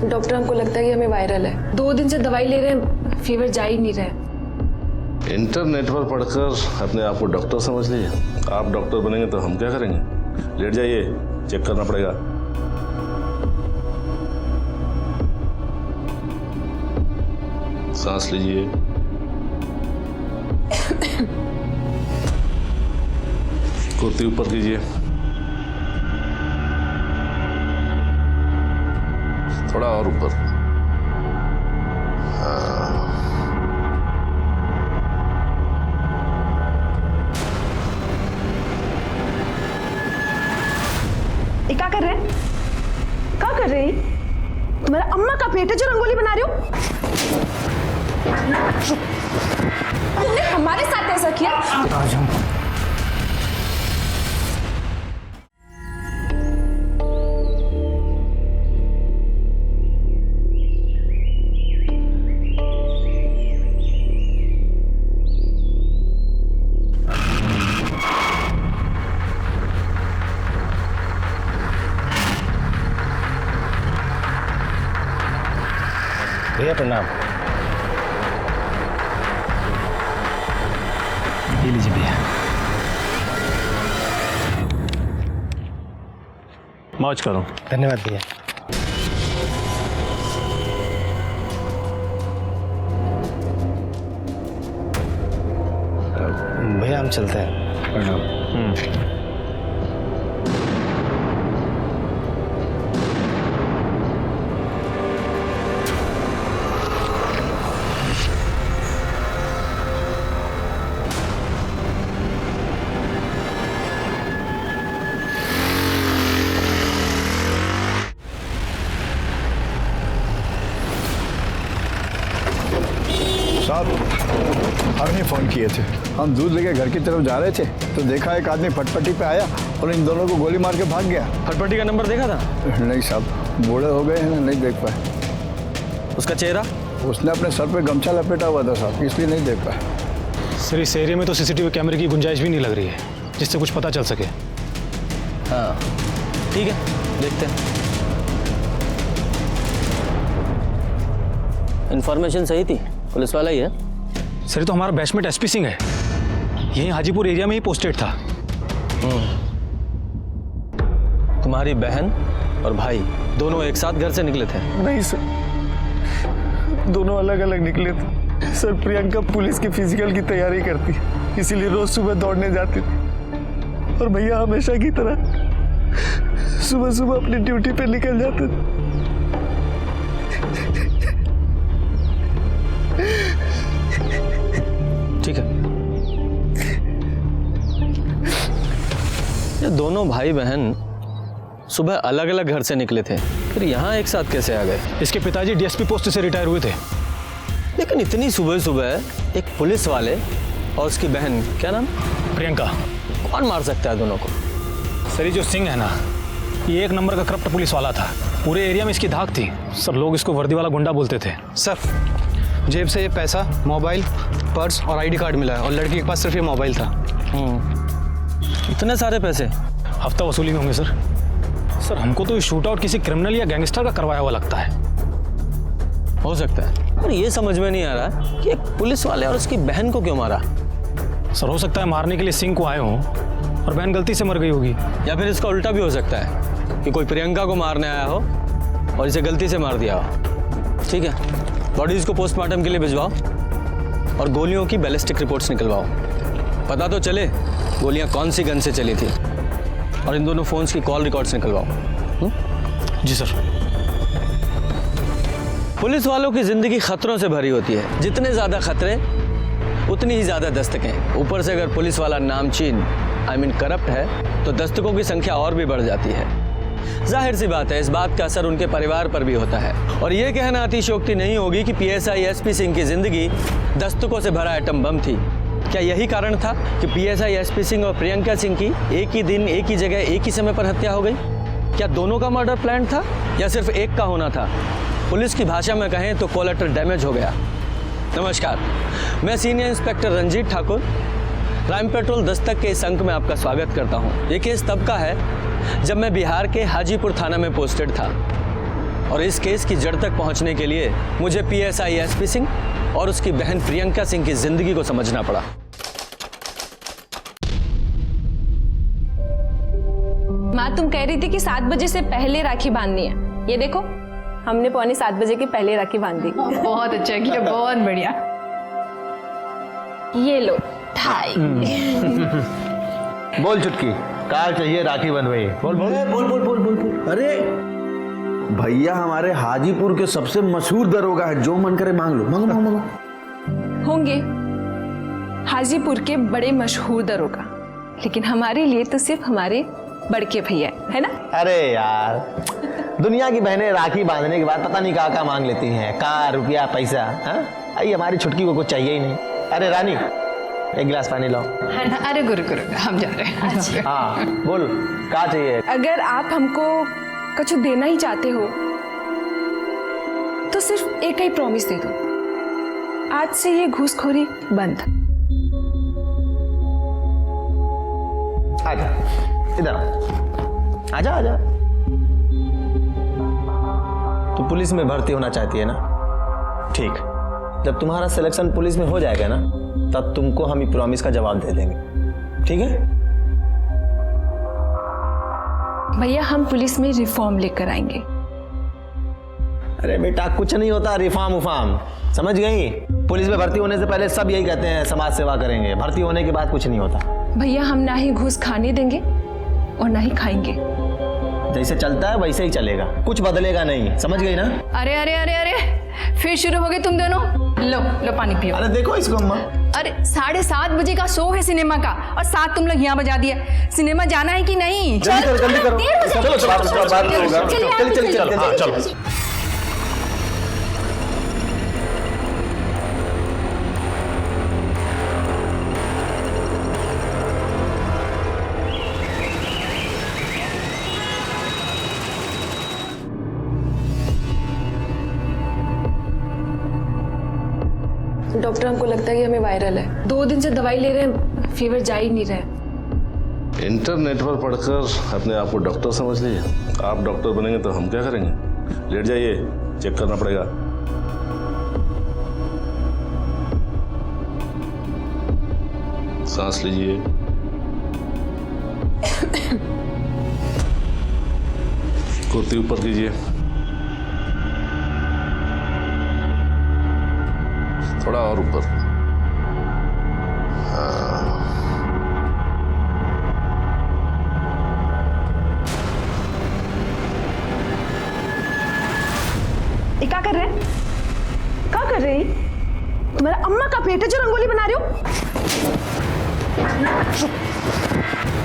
Doctor हमको लगता है कि हमें वायरल है। 2 दिन से दवाई ले रहे हैं, फीवर जा ही नहीं रहा। इंटरनेट पर पढ़कर अपने आप को डॉक्टर समझ लीजिए। आप डॉक्टर बनेंगे तो हम क्या करेंगे? लेट जाइए, चेक करना पड़ेगा। सांस लीजिए। कुर्ती ऊपर कीजिए, थोड़ा और ऊपर। ये क्या कर रहे हैं? क्या कर रहे हैं? तुम्हारा अम्मा का पेट है जो रंगोली बना रहे हो? तुमने हमारे साथ ऐसा किया? भैया प्रणाम। ये लीजिए भैया। मौज करो। धन्यवाद भैया। भैया हम चलते हैं। प्रणाम। साहब, हमने फ़ोन किए थे। हम दूध लेके घर की तरफ जा रहे थे तो देखा एक आदमी फटपटी पे आया और इन दोनों को गोली मार के भाग गया। फटपटी का नंबर देखा था? नहीं साहब, बूढ़े हो गए हैं ना, नहीं देख पाए। उसका चेहरा? उसने अपने सर पे गमछा लपेटा हुआ था साहब, इसलिए नहीं देख पाए। सर इस एरिया में तो सीसीटीवी कैमरे की गुंजाइश भी नहीं लग रही है जिससे कुछ पता चल सके। हाँ ठीक है, देखते हैं। इन्फॉर्मेशन सही थी, पुलिस वाला ही है। सर तो हमारा बैचमेट एसपी सिंह है, यहीं हाजीपुर एरिया में ही पोस्टेड था। तुम्हारी बहन और भाई दोनों एक साथ घर से निकले थे? नहीं सर, दोनों अलग अलग निकले थे। सर प्रियंका पुलिस की फिजिकल की तैयारी करती है, इसीलिए रोज सुबह दौड़ने जाती थी। और भैया हमेशा की तरह सुबह सुबह अपनी ड्यूटी पे निकल जाते थे। ठीक है, ये दोनों भाई बहन सुबह अलग अलग घर से निकले थे, फिर यहाँ एक साथ कैसे आ गए? इसके पिताजी डीएसपी पोस्ट से रिटायर हुए थे। लेकिन इतनी सुबह सुबह एक पुलिस वाले और उसकी बहन, क्या नाम? प्रियंका। कौन मार सकता है दोनों को? सर ये जो सिंह है ना, ये 1 नंबर का करप्ट पुलिस वाला था। पूरे एरिया में इसकी धाक थी। सर लोग इसको वर्दी वाला गुंडा बोलते थे। सर जेब से ये पैसा, मोबाइल, पर्स और आईडी कार्ड मिला है और लड़की के पास सिर्फ ये मोबाइल था। इतने सारे पैसे? हफ्ता वसूली में होंगे सर। सर हमको तो ये शूट आउट किसी क्रिमिनल या गैंगस्टर का करवाया हुआ लगता है। हो सकता है, पर ये समझ में नहीं आ रहा कि एक पुलिस वाले और उसकी बहन को क्यों मारा। सर हो सकता है मारने के लिए सिंह को आए हों और बहन गलती से मर गई होगी। या फिर इसका उल्टा भी हो सकता है कि कोई प्रियंका को मारने आया हो और इसे गलती से मार दिया हो। ठीक है, बॉडीज को पोस्टमार्टम के लिए भिजवाओ और गोलियों की बैलिस्टिक रिपोर्ट्स निकलवाओ। पता तो चले गोलियां कौन सी गन से चली थी। और इन दोनों फोन्स की कॉल रिकॉर्ड्स निकलवाओ। जी सर। पुलिस वालों की जिंदगी खतरों से भरी होती है, जितने ज्यादा खतरे उतनी ही ज्यादा दस्तकें। ऊपर से अगर पुलिस वाला नामचीन करप्ट है तो दस्तकों की संख्या और भी बढ़ जाती है। जाहिर सी बात है, इस बात का असर उनके परिवार पर भी होता है। और ये कहना अतिशयोक्ति नहीं होगी कि पीएसआई एसपी सिंह की जिंदगी दस्तकों से भरा एटम बम थी। क्या यही कारण था कि पीएसआई एसपी सिंह और प्रियंका सिंह की एक ही दिन, एक ही जगह, एक ही समय पर हत्या हो गई? क्या दोनों का मर्डर प्लान था या सिर्फ एक का होना था? पुलिस की भाषा में कहें तो कोलेटरल डैमेज हो गया। नमस्कार, मैं senior inspector Ranjit Thakur Crime Patrol Dastak के इस अंक में आपका स्वागत करता हूं। ये केस तब का है जब मैं बिहार के हाजीपुर थाना में पोस्टेड था और इस केस की जड़ तक पहुंचने के लिए मुझे पीएसआई एसपी सिंह और उसकी बहन प्रियंका सिंह की जिंदगी को समझना पड़ा। माँ तुम कह रही थी कि 7 बजे से पहले राखी बांधनी है। ये देखो हमने 6:45 बजे के पहले राखी बांध दी। बहुत अच्छा किया, बहुत बढ़िया। ये लो ठाई। बोल चुटकी, कार चाहिए राखी बंधवाई। बोल बोल बोल बोल बोल बोल बोल। अरे भैया हमारे हाजीपुर के सबसे मशहूर दरोगा है, जो मन करे मांग लो, मांगो मांगो मांगो। होंगे हाजीपुर के बड़े मशहूर दरोगा, लेकिन हमारे लिए तो सिर्फ हमारे बड़के भैया है ना। अरे यार, दुनिया की बहनें राखी बांधने के बाद पता नहीं क्या मांग लेती हैं, कार, रुपया, पैसा। हाँ, आई हमारी छुटकी को कुछ चाहिए ही नहीं। अरे रानी, एक गिलास पानी लाओ। अरे गुरु गुरु हम जा रहे हैं। हाँ बोल, क्या चाहिए? अगर आप हमको कुछ देना ही चाहते हो तो सिर्फ एक ही प्रॉमिस दे दो, आज से ये घूसखोरी बंद। आजा इधर, आजा आजा। तू पुलिस में भर्ती होना चाहती है ना? ठीक, जब तुम्हारा सिलेक्शन पुलिस में हो जाएगा ना, तब तुमको हम ये प्रॉमिस का जवाब दे देंगे, ठीक है? भैया हम पुलिस में रिफॉर्म लेकर आएंगे। अरे बेटा, कुछ नहीं होता रिफॉर्म उफार्म, समझ गई? पुलिस में भर्ती होने से पहले सब यही कहते हैं समाज सेवा करेंगे, भर्ती होने के बाद कुछ नहीं होता। भैया हम ना ही घूस खाने देंगे और ना ही खाएंगे। जैसे चलता है वैसे ही चलेगा, कुछ बदलेगा नहीं, समझ गई ना? अरे अरे अरे अरे, फिर शुरू हो गए तुम दोनों। लो लो पानी पियो। अरे देखो इसको अम्मा। अरे 7:30 बजे का शो है सिनेमा का, और 7 तुम लोग यहाँ बजा दिया। सिनेमा जाना है कि नहीं? जल्दी करो जल्दी करो। चलो चलो बात होगा। चल चल चल हाँ चलो। डॉक्टर हमको लगता है कि हमें वायरल है। 2 दिन से दवाई ले रहे हैं, फीवर जा ही नहीं रहा है। इंटरनेट पर पढ़कर अपने आप को डॉक्टर समझ लीजिए। आप डॉक्टर बनेंगे तो हम क्या करेंगे? लेट जाइए, चेक करना पड़ेगा। सांस लीजिए। कुर्ती ऊपर कीजिए, थोड़ा और ऊपर। ये क्या कर रहे हैं? क्या कर रहे हैं? तुम्हारा अम्मा का पेट है जो रंगोली बना रहे हो?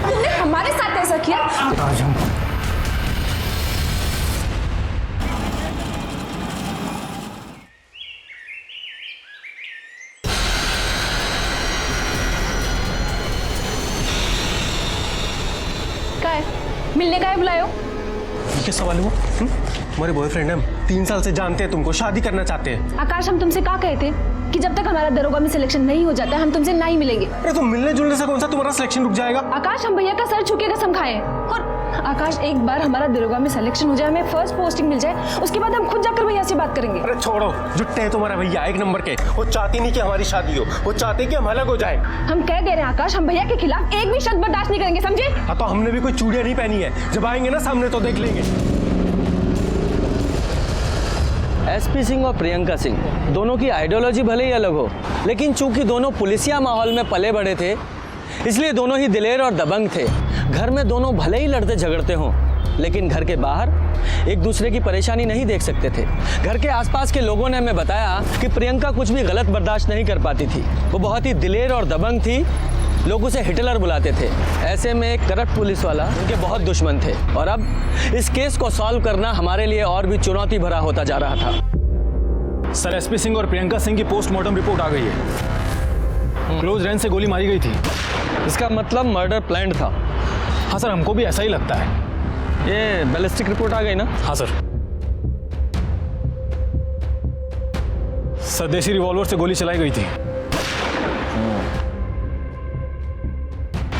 तुमने हमारे साथ ऐसा किया? क्या है? मिलने का है बुलायो? क्या सवाल हुआ? हमारे बॉयफ्रेंड है, 3 साल से जानते हैं तुमको, शादी करना चाहते हैं। आकाश हम तुमसे क्या कहते कि जब तक हमारा दरोगा में सिलेक्शन नहीं हो जाता हम तुमसे नहीं मिलेंगे। अरे तो मिलने जुलने से कौन सा तुम्हारा सिलेक्शन रुक जाएगा? आकाश हम भैया का सर छू के कसम खाए, और आकाश एक बार हमारा दरोगा में सिलेक्शन हो जाए, हमें फर्स्ट पोस्टिंग मिल जाए, उसके बाद हम खुद जाकर भैया से बात करेंगे। अरे छोड़ो, जुट्टे है तुम्हारा भैया, 1 नंबर के। वो चाहती नहीं कि हमारी शादी हो, वो चाहते कि हम अलग हो जाए। हम कह दे रहे हैं आकाश, हम भैया के खिलाफ एक भी शब्द बर्दाश्त नहीं करेंगे, समझे? हाँ तो हमने भी कोई चूड़ियां नहीं पहनी है, जब आएंगे ना सामने तो देख लेंगे। एसपी सिंह और प्रियंका सिंह दोनों की आइडियोलॉजी भले ही अलग हो, लेकिन चूंकि दोनों पुलिसिया माहौल में पले बड़े थे, इसलिए दोनों ही दिलेर और दबंग थे। घर में दोनों भले ही लड़ते झगड़ते हों, लेकिन घर के बाहर एक दूसरे की परेशानी नहीं देख सकते थे। घर के आसपास के लोगों ने हमें बताया कि प्रियंका कुछ भी गलत बर्दाश्त नहीं कर पाती थी, वो बहुत ही दिलेर और दबंग थी, लोग उसे हिटलर बुलाते थे। ऐसे में एक करप्ट पुलिस वाला उनके बहुत दुश्मन थे, और अब इस केस को सॉल्व करना हमारे लिए और भी चुनौती भरा होता जा रहा था। सर एसपी सिंह और प्रियंका सिंह की पोस्टमार्टम रिपोर्ट आ गई है। क्लोज रेंज से गोली मारी गई थी। इसका मतलब मर्डर प्लान्ड था। हाँ सर, हमको भी ऐसा ही लगता है। ये बैलिस्टिक रिपोर्ट आ गई ना? हाँ सर। स्वदेशी रिवॉल्वर से गोली चलाई गई थी।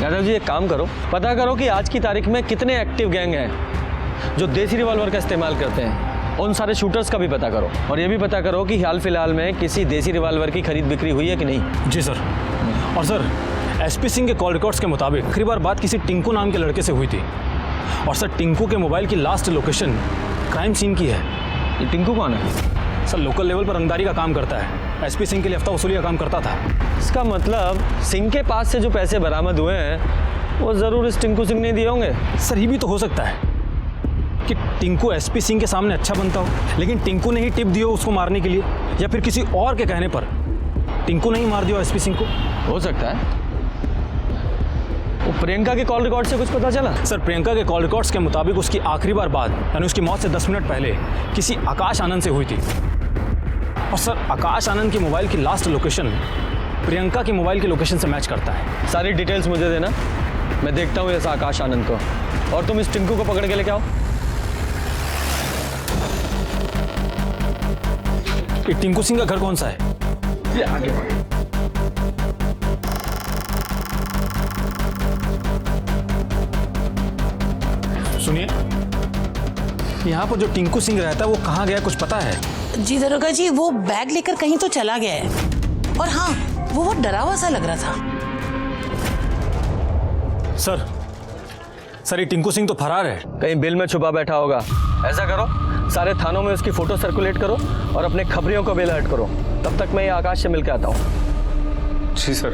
यादव जी एक काम करो, पता करो कि आज की तारीख में कितने एक्टिव गैंग हैं जो देसी रिवॉल्वर का इस्तेमाल करते हैं। उन सारे शूटर्स का भी पता करो और ये भी पता करो कि हाल फिलहाल में किसी देसी रिवॉल्वर की खरीद बिक्री हुई है कि नहीं। जी सर। और सर एसपी सिंह के कॉल रिकॉर्ड्स के मुताबिक आखिरी बार बात किसी टिंकू नाम के लड़के से हुई थी और सर टिंकू के मोबाइल की लास्ट लोकेशन क्राइम सीन की है। ये टिंकू कौन है? सर लोकल लेवल पर रंगदारी का काम करता है, एसपी सिंह के लिए हफ्ता वसूली का काम करता था। इसका मतलब सिंह के पास से जो पैसे बरामद हुए हैं वो ज़रूर इस टिंकू सिंह ने दिए होंगे। सर ये भी तो हो सकता है कि टिंकू एसपी सिंह के सामने अच्छा बनता हो लेकिन टिंकू ने ही टिप दी हो उसको मारने के लिए, या फिर किसी और के कहने पर टिंकू ने ही मार दिया एसपी सिंह को। हो सकता है। वो प्रियंका के कॉल रिकॉर्ड से कुछ पता चला? सर प्रियंका के कॉल रिकॉर्ड्स के मुताबिक उसकी आखिरी बार बात यानी उसकी मौत से 10 मिनट पहले किसी आकाश आनंद से हुई थी। और सर आकाश आनंद की मोबाइल की लास्ट लोकेशन प्रियंका की मोबाइल की लोकेशन से मैच करता है। सारी डिटेल्स मुझे देना, मैं देखता हूँ ऐसा आकाश आनंद को, और तुम इस टिंकू को पकड़ के लेके आओ। ये टिंकू सिंह का घर कौन सा है? ये आगे सुनिए, यहाँ पर जो टिंकू सिंह रहता है वो कहाँ गया कुछ पता है? जी दरोगा जी, वो बैग लेकर कहीं तो चला गया है। और हाँ, वो बहुत डरा हुआ सा लग रहा था। सर ये टिंकू सिंह तो फरार है। कहीं बिल में छुपा बैठा होगा। ऐसा करो, सारे थानों में उसकी फोटो सर्कुलेट करो और अपने खबरियों को भी अलर्ट करो। तब तक मैं ये आकाश से मिल के आता हूँ। जी सर,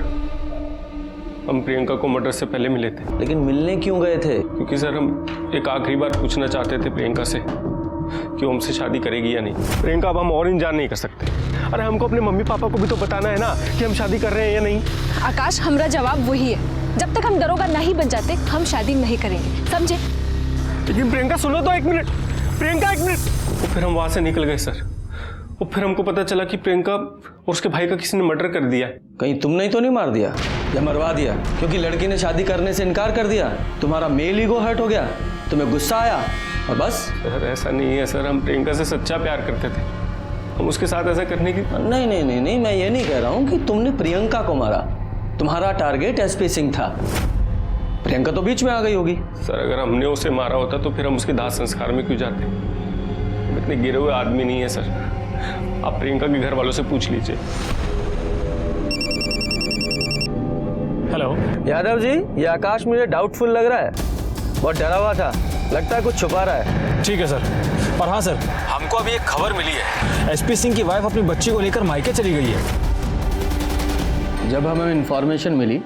हम प्रियंका को मर्डर से पहले मिले थे। लेकिन मिलने क्यों गए थे? क्योंकि सर हम एक आखिरी बार पूछना चाहते थे प्रियंका से कि वो हमसे शादी करेगी या नहीं। प्रियंका अब हम और इंतजार नहीं कर सकते। अरे हमको अपने मम्मी पापा को भी तो बताना है ना कि हम शादी कर रहे हैं या नहीं। आकाश हमारा जवाब वही है, जब तक हम दरोगा नहीं बन जाते हम शादी नहीं करेंगे, समझे? लेकिन प्रियंका सुनो तो, एक मिनट प्रियंका, एक मिनट। और फिर हम वहां से निकल गए सर। और फिर हमको पता चला कि प्रियंका और उसके भाई का किसी ने मर्डर कर दिया। कहीं तुमने ही तो नहीं मार दिया या मरवा दिया? क्योंकि लड़की ने शादी करने से इनकार कर दिया, तुम्हारा मेल ईगो हर्ट हो गया, तुम्हें गुस्सा आया और बस? सर ऐसा नहीं है सर, हम प्रियंका से सच्चा प्यार करते थे। हम उसके साथ ऐसा करने की नहीं, मैं ये नहीं कह रहा हूँ कि तुमने प्रियंका को मारा। तुम्हारा टारगेट एसपी सिंह था, प्रियंका तो बीच में आ गई होगी। सर अगर हमने उसे मारा होता तो फिर हम उसके दाह संस्कार में क्यों जाते? हम इतने गिरे हुए आदमी नहीं है सर। आप प्रियंका के घर वालों से पूछ लीजिए। हेलो यादव जी, ये आकाश मुझे डाउटफुल लग रहा है, बहुत डरा हुआ था, लगता है कुछ छुपा रहा है। ठीक है सर। और हाँ सर, हमको अभी एक खबर मिली है, एसपी सिंह की वाइफ अपनी बच्ची को लेकर मायके चली गई है। जब हमें इन्फॉर्मेशन मिली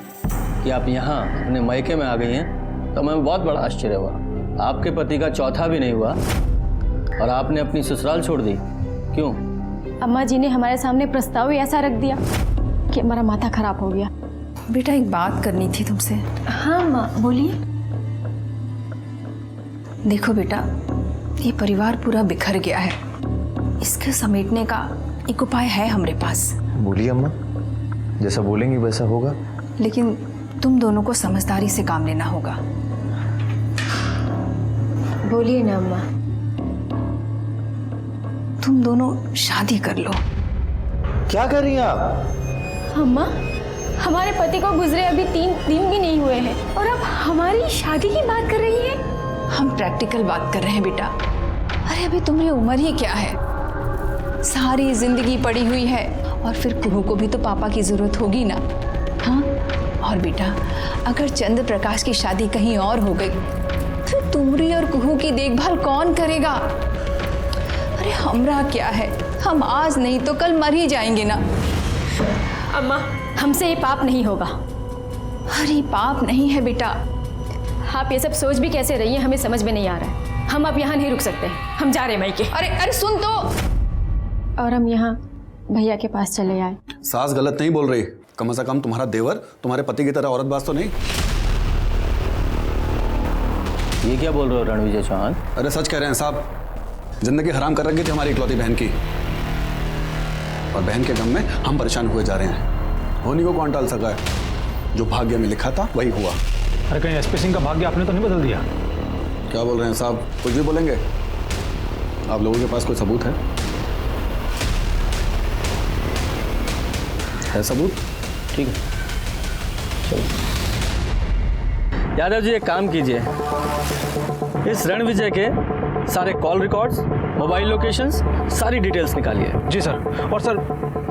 कि आप यहाँ अपने मायके में आ गई हैं तो हमें बहुत बड़ा आश्चर्य हुआ। आपके पति का चौथा भी नहीं हुआ और आपने अपनी ससुराल छोड़ दी, क्यों? अम्मा जी ने हमारे सामने प्रस्ताव ही ऐसा रख दिया कि हमारा माथा खराब हो गया। बेटा एक बात करनी थी तुमसे। हाँ माँ बोलिए। देखो बेटा, ये परिवार पूरा बिखर गया है, इसके समेटने का एक उपाय है हमारे पास। बोलिए अम्मा, जैसा बोलेंगी वैसा होगा। लेकिन तुम दोनों को समझदारी से काम लेना होगा। बोलिए ना अम्मा। तुम दोनों शादी कर लो। क्या कर रही हैं आप? अम्मा, हमारे पति को गुजरे अभी 3 दिन भी नहीं हुए हैं और अब हमारी शादी की बात कर रही है। हम प्रैक्टिकल बात कर रहे हैं बेटा। अरे अभी तुम्हारी उम्र ही क्या है, सारी जिंदगी पड़ी हुई है और फिर कुहू को भी तो पापा की जरूरत होगी ना। हाँ, और बेटा अगर चंद्र प्रकाश की शादी कहीं और हो गई तो तुमरी और कुहू की देखभाल कौन करेगा? अरे हमरा क्या है, हम आज नहीं तो कल मर ही जाएंगे ना। अम्मा, हमसे ये पाप नहीं होगा। अरे पाप नहीं है बेटा। आप ये सब सोच भी कैसे रही हैं, हमें समझ में नहीं आ रहा है। हम अब यहाँ नहीं रुक सकते, हम जा रहे हैं मायके। अरे सुन तो। और हम यहाँ भैया के पास चले आए। सास गलत नहीं बोल रही, कम से कम तुम्हारा देवर तुम्हारे पति की तरह औरतबाज तो नहीं। ये क्या बोल रहे हो रणविजय चौहान? अरे सच कह रहे हैं साहब, जिंदगी हराम कर रखी थी हमारी इकलौती बहन की, और बहन के गम में हम परेशान हुए जा रहे हैं। होनी को कौन टाल सका है, जो भाग्य में लिखा था वही हुआ। अरे कहीं एसपी सिंह का भाग्य आपने तो नहीं बदल दिया? क्या बोल रहे हैं साहब, कुछ भी बोलेंगे? आप लोगों के पास कोई सबूत है सबूत? ठीक है, चलो। यादव जी एक काम कीजिए, इस रणविजय के सारे कॉल रिकॉर्ड्स, मोबाइल लोकेशंस, सारी डिटेल्स निकालिए। जी सर। और सर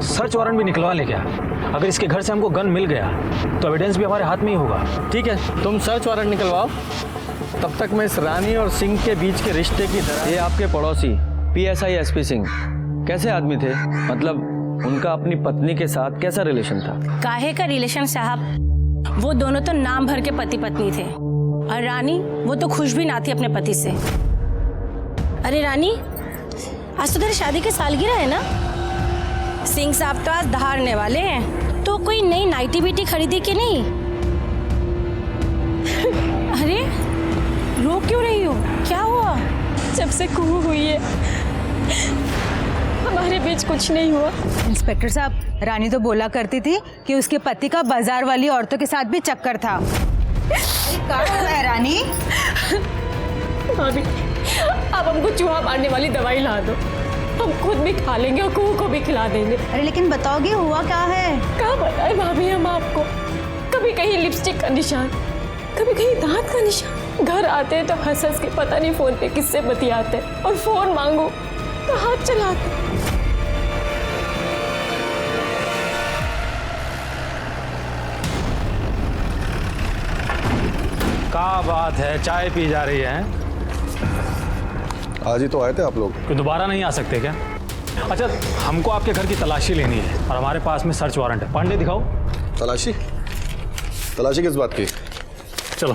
सर्च वारंट भी निकलवा ले क्या? अगर इसके घर से हमको गन मिल गया तो एविडेंस भी हमारे हाथ में ही होगा। ठीक है, तुम सर्च वारंट निकलवाओ, तब तक मैं इस रानी और सिंह के बीच के रिश्ते की तरह। ये आपके पड़ोसी PSI SP सिंह कैसे आदमी थे? मतलब उनका अपनी पत्नी के साथ कैसा रिलेशन था? काहे का रिलेशन साहब, वो दोनों तो नाम भर के पति पत्नी थे। और रानी, वो तो खुश भी ना थी अपने पति से। अरे रानी, आज तो तेरी शादी की सालगिरह है ना? सिंह साहब तो आज धारने वाले हैं, तो कोई नई नाइटी बीटी खरीदी कि नहीं? अरे रो क्यों रही हो, क्या हुआ? जब से कुहू हुई है हमारे बीच कुछ नहीं हुआ। इंस्पेक्टर साहब, रानी तो बोला करती थी कि उसके पति का बाजार वाली औरतों के साथ भी चक्कर था। क्या हुआ है रानी? भाभी, आप हमको चूहा मारने वाली दवाई ला दो, हम खुद भी खा लेंगे और कुहू को भी खिला देंगे। अरे लेकिन बताओगे हुआ क्या है? क्या बताएं भाभी हम आपको? कभी कहीं लिपस्टिक का निशान, कभी कहीं दांत का निशान। घर आते हैं तो हंस हंस के पता नहीं फोन पे किससे बतियाते हैं, और फोन मांगो तो हाथ चलाते। क्या बात है, चाय पी जा रही है? आज ही तो आए थे आप लोग। तो दोबारा नहीं आ सकते क्या? अच्छा, हमको आपके घर की तलाशी लेनी है और हमारे पास में सर्च वारंट है। पांडे दिखाओ। तलाशी? तलाशी किस बात की? चलो।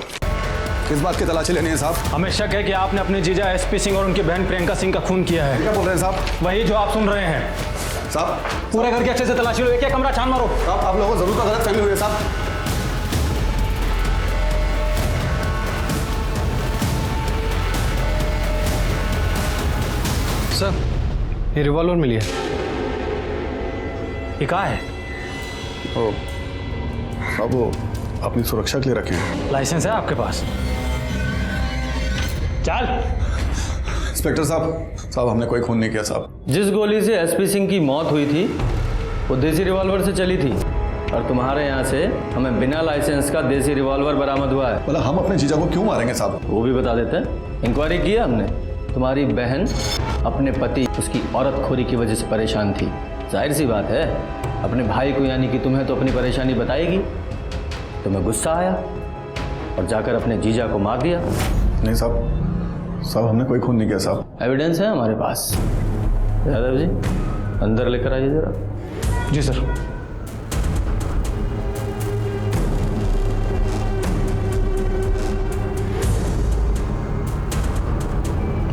किस बात की तलाशी लेनी है साहब? हमें शक है कि आपने अपने जीजा SP सिंह और उनकी बहन प्रियंका सिंह का खून किया है। क्या बोल रहे हैं साहब? वही जो आप सुन रहे हैं। साहब, पूरे घर की अच्छे से तलाशी लो, एक एक कमरा छान मारो। साहब, आप लोगों को जरूर तो गलत फहमी हुई है साहब। सर, ये रिवॉल्वर मिली है। ये कहाँ है? ओ, साहब वो अपनी सुरक्षा के लिए रखे हैं। लाइसेंस है आपके पास? चल। इंस्पेक्टर साहब, हमने कोई खून नहीं किया साहब। जिस गोली से SP सिंह की मौत हुई थी वो देसी रिवॉल्वर से चली थी, और तुम्हारे यहाँ से हमें बिना लाइसेंस का देसी रिवॉल्वर बरामद हुआ है। मतलब हम अपने जीजा को क्यों मारेंगे साहब? वो भी बता देते हैं। इंक्वायरी की है हमने। तुम्हारी बहन अपने पति उसकी औरतखोरी की वजह से परेशान थी। जाहिर सी बात है, अपने भाई को यानी कि तुम्हें तो अपनी परेशानी बताएगी। तुम्हें गुस्सा आया और जाकर अपने जीजा को मार दिया। नहीं साहब, हमने कोई खून नहीं किया साहब। एविडेंस है हमारे पास। यादव जी, अंदर लेकर आइए जरा। जी सर।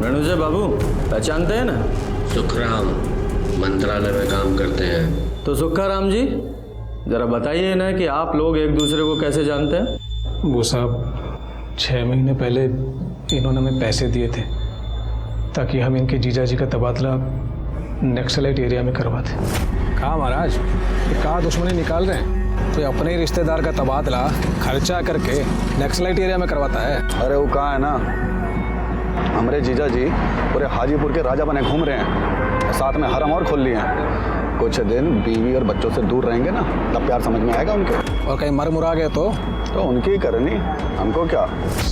वेणुजय बाबू, पहचानते हैं ना? सुखराम, मंत्रालय में काम करते हैं। तो सुखाराम जी, जरा बताइए ना कि आप लोग एक दूसरे को कैसे जानते हैं? वो साहब, 6 महीने पहले इन्होंने हमें पैसे दिए थे ताकि हम इनके जीजा जी का तबादला नक्सलाइट एरिया में करवा दें। कहाँ महाराज, ये कहाँ दुश्मनी निकाल रहे हैं? कोई अपने ही रिश्तेदार का तबादला खर्चा करके नक्सलाइट एरिया में करवाता है? अरे वो कहाँ है ना, हमारे जीजा जी पूरे हाजीपुर के राजा बने घूम रहे हैं, साथ में हरम और खोल लिए हैं। कुछ दिन बीवी और बच्चों से दूर रहेंगे ना, तब प्यार समझ में आएगा उनके। और कहीं मर मुरा गए तो उनकी ही करनी, हमको क्या।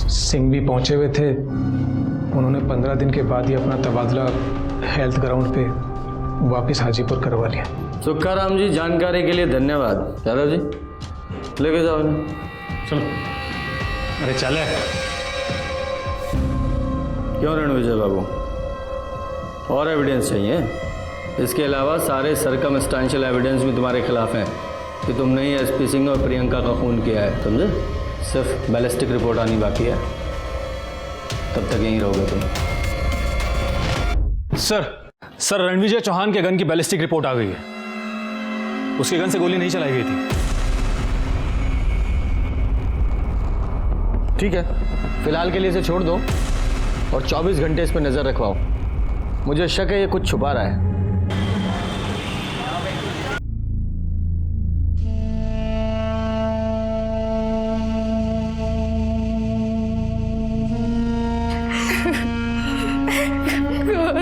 सिंह भी पहुंचे हुए थे, उन्होंने 15 दिन के बाद ही अपना तबादला हेल्थ ग्राउंड पे वापस हाजीपुर करवा लिया। सुखाराम जी, जानकारी के लिए धन्यवाद। यादव जी, लेके जाओ इन्हें। चलो। अरे चले। क्यों रणविजय बाबू, और एविडेंस चाहिए? इसके अलावा सारे सर्कमस्टेंशियल एविडेंस भी तुम्हारे खिलाफ हैं कि तुमने ही SP सिंह और प्रियंका का खून किया है, समझे? सिर्फ बैलिस्टिक रिपोर्ट आनी बाकी है, तब तक यहीं रहोगे तुम। सर, रणविजय चौहान के गन की बैलिस्टिक रिपोर्ट आ गई है। उसके गन से गोली नहीं चलाई गई थी। ठीक है, फिलहाल के लिए इसे छोड़ दो और 24 घंटे इस पर नजर रखवाओ। मुझे शक है ये कुछ छुपा रहा है।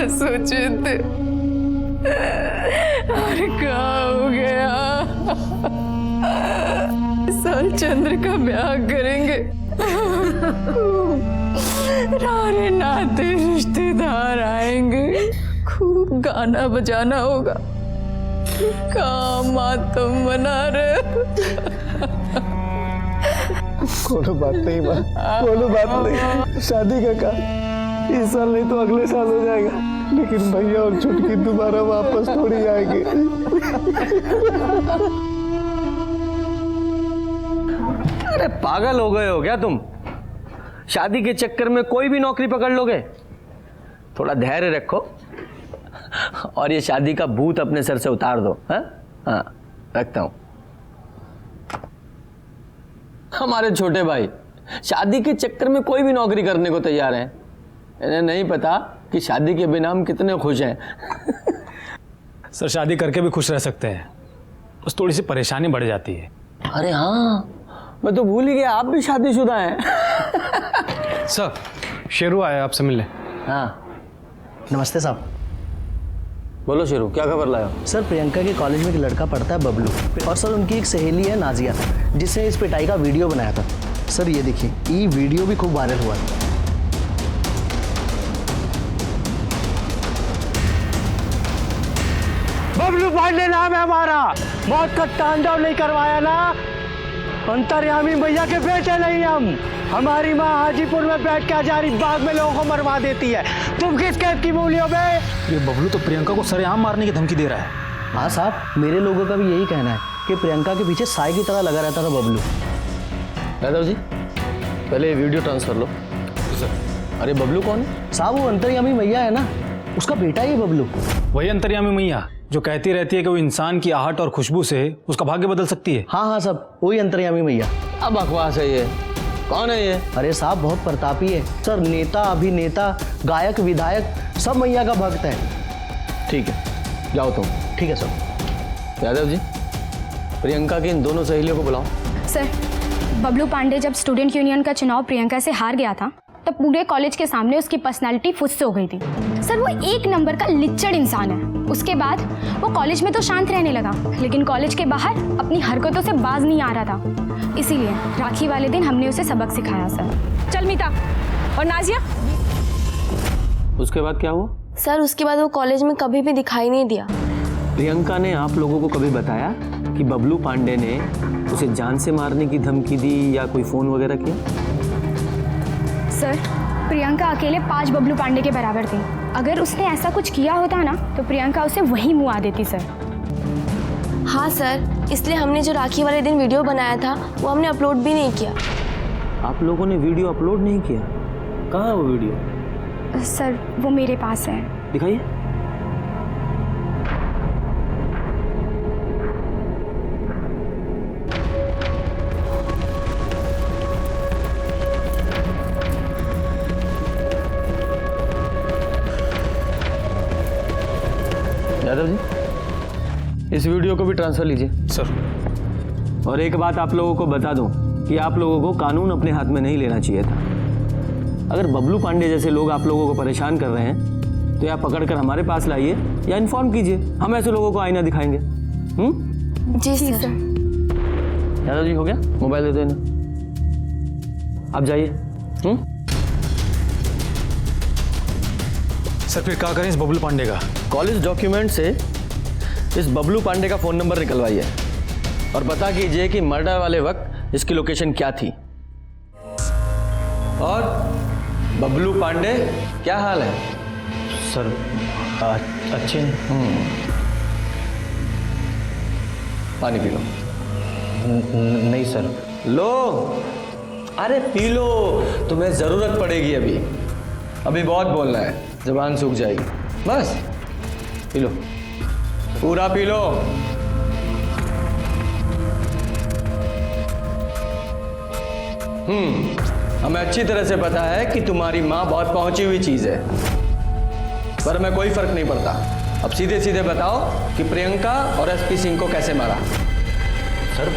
सुचित, अरे क्या हो गया? साल चंद्र का ब्याह करेंगे। सारे नाते रिश्तेदार आएंगे, खूब गाना बजाना होगा। काम तुम मना रहे हो। कोनो बात नहीं माँ, कोनो बात नहीं। शादी का काम इस साल नहीं तो अगले साल हो जाएगा, लेकिन भैया और छुटकी दोबारा वापस थोड़ी आएंगे। अरे पागल हो गए हो क्या तुम? शादी के चक्कर में कोई भी नौकरी पकड़ लोगे? थोड़ा धैर्य रखो और ये शादी का भूत अपने सर से उतार दो। हाँ, रखता हूं। हमारे छोटे भाई शादी के चक्कर में कोई भी नौकरी करने को तैयार हैं। इन्हें नहीं पता कि शादी के बिना हम कितने खुश हैं। सर शादी करके भी खुश रह सकते हैं, बस थोड़ी सी परेशानी बढ़ जाती है। अरे हाँ, मैं तो भूल ही गया, आप भी शादीशुदा हैं। सर शेरू आया आपसे मिलने। हाँ नमस्ते साहब। बोलो शेरू, क्या खबर लाया? सर प्रियंका के कॉलेज में एक लड़का पढ़ता है बबलू, और सर उनकी एक सहेली है नाजिया, जिसने इस पिटाई का वीडियो बनाया था। सर ये देखिए, ये वीडियो भी खूब वायरल हुआ है। बबलू पांडे नाम है हमारा, मौत का तांडव नहीं करवाया ना। अंतर्यामी भैया के बेटे नहीं हम। हमारी माँ हाजीपुर में बैठ के हजारी बाग में लोगों को मरवा देती है। तुम किस कैद की मूलियों में? ये बबलू तो प्रियंका को सरेआम मारने की धमकी दे रहा है। हाँ साहब, मेरे लोगों का भी यही कहना है कि प्रियंका के पीछे साई की तरह लगा रहता था बबलू। यादव जी पहले ये वीडियो ट्रांसफर लो। सर अरे बबलू कौन है? साहब वो अंतर्यामी मैया है ना, उसका बेटा ही है बबलू। वही अंतर्यामी मैया जो कहती रहती है कि वो इंसान की आहट और खुशबू से उसका भाग्य बदल सकती है। हाँ हाँ साहब, वही अंतर्यामी मैया। अब बकवास है ये। कौन है ये? अरे साहब बहुत प्रतापी है सर, नेता अभिनेता गायक विधायक सब मैया का भक्त है। ठीक है जाओ तुम। ठीक है सर। यादव जी प्रियंका की इन दोनों सहेलियों को बुलाओ। सर बबलू पांडे जब स्टूडेंट यूनियन का चुनाव प्रियंका से हार गया था, तब पूरे कॉलेज के सामने उसकी पर्सनालिटी फुस हो गई थी। सर वो एक नंबर का लिच्चड़ इंसान है। उसके बाद वो कॉलेज में तो शांत रहने लगा, लेकिन कॉलेज के बाहर अपनी हरकतों से बाज नहीं आ रहा था। इसीलिए राखी वाले दिन हमने उसे सबक सिखाया। सर चल मीता और नाजिया। उसके बाद क्या हुआ? सर उसके बाद वो कॉलेज में कभी भी दिखाई नहीं दिया। प्रियंका ने आप लोगों को कभी बताया कि बबलू पांडे ने उसे जान से मारने की धमकी दी या कोई फोन वगैरह किया? सर प्रियंका अकेले 5 बबलू पांडे के बराबर थी। अगर उसने ऐसा कुछ किया होता ना तो प्रियंका उसे वहीं मुआ देती। सर हाँ सर, इसलिए हमने जो राखी वाले दिन वीडियो बनाया था वो हमने अपलोड भी नहीं किया। आप लोगों ने वीडियो अपलोड नहीं किया? कहाँ है वो वीडियो? सर वो मेरे पास है। दिखाइए। यादव जी इस वीडियो को भी ट्रांसफर लीजिए। सर और एक बात आप लोगों को बता दूं कि आप लोगों को कानून अपने हाथ में नहीं लेना चाहिए था। अगर बबलू पांडे जैसे लोग आप लोगों को परेशान कर रहे हैं तो या पकड़कर हमारे पास लाइए या इन्फॉर्म कीजिए, हम ऐसे लोगों को आईना दिखाएंगे। जी सर। यादव जी हो गया? मोबाइल दे दो इन्हें, आप जाइए। सर फिर क्या करें इस बबलू पांडे का? कॉलेज डॉक्यूमेंट से इस बबलू पांडे का फोन नंबर निकलवाइए और पता कीजिए कि मर्डर वाले वक्त इसकी लोकेशन क्या थी। और बबलू पांडे क्या हाल है? सर अच्छे हैं। पानी पी लो। नहीं सर। लो, अरे पी लो, तुम्हें जरूरत पड़ेगी। अभी बहुत बोलना है, जुबान सूख जाएगी। बस पी लो, पूरा पी लो। हमें अच्छी तरह से पता है कि तुम्हारी माँ बहुत पहुंची हुई चीज है, पर हमें कोई फर्क नहीं पड़ता। अब सीधे सीधे बताओ कि प्रियंका और एसपी सिंह को कैसे मारा? सर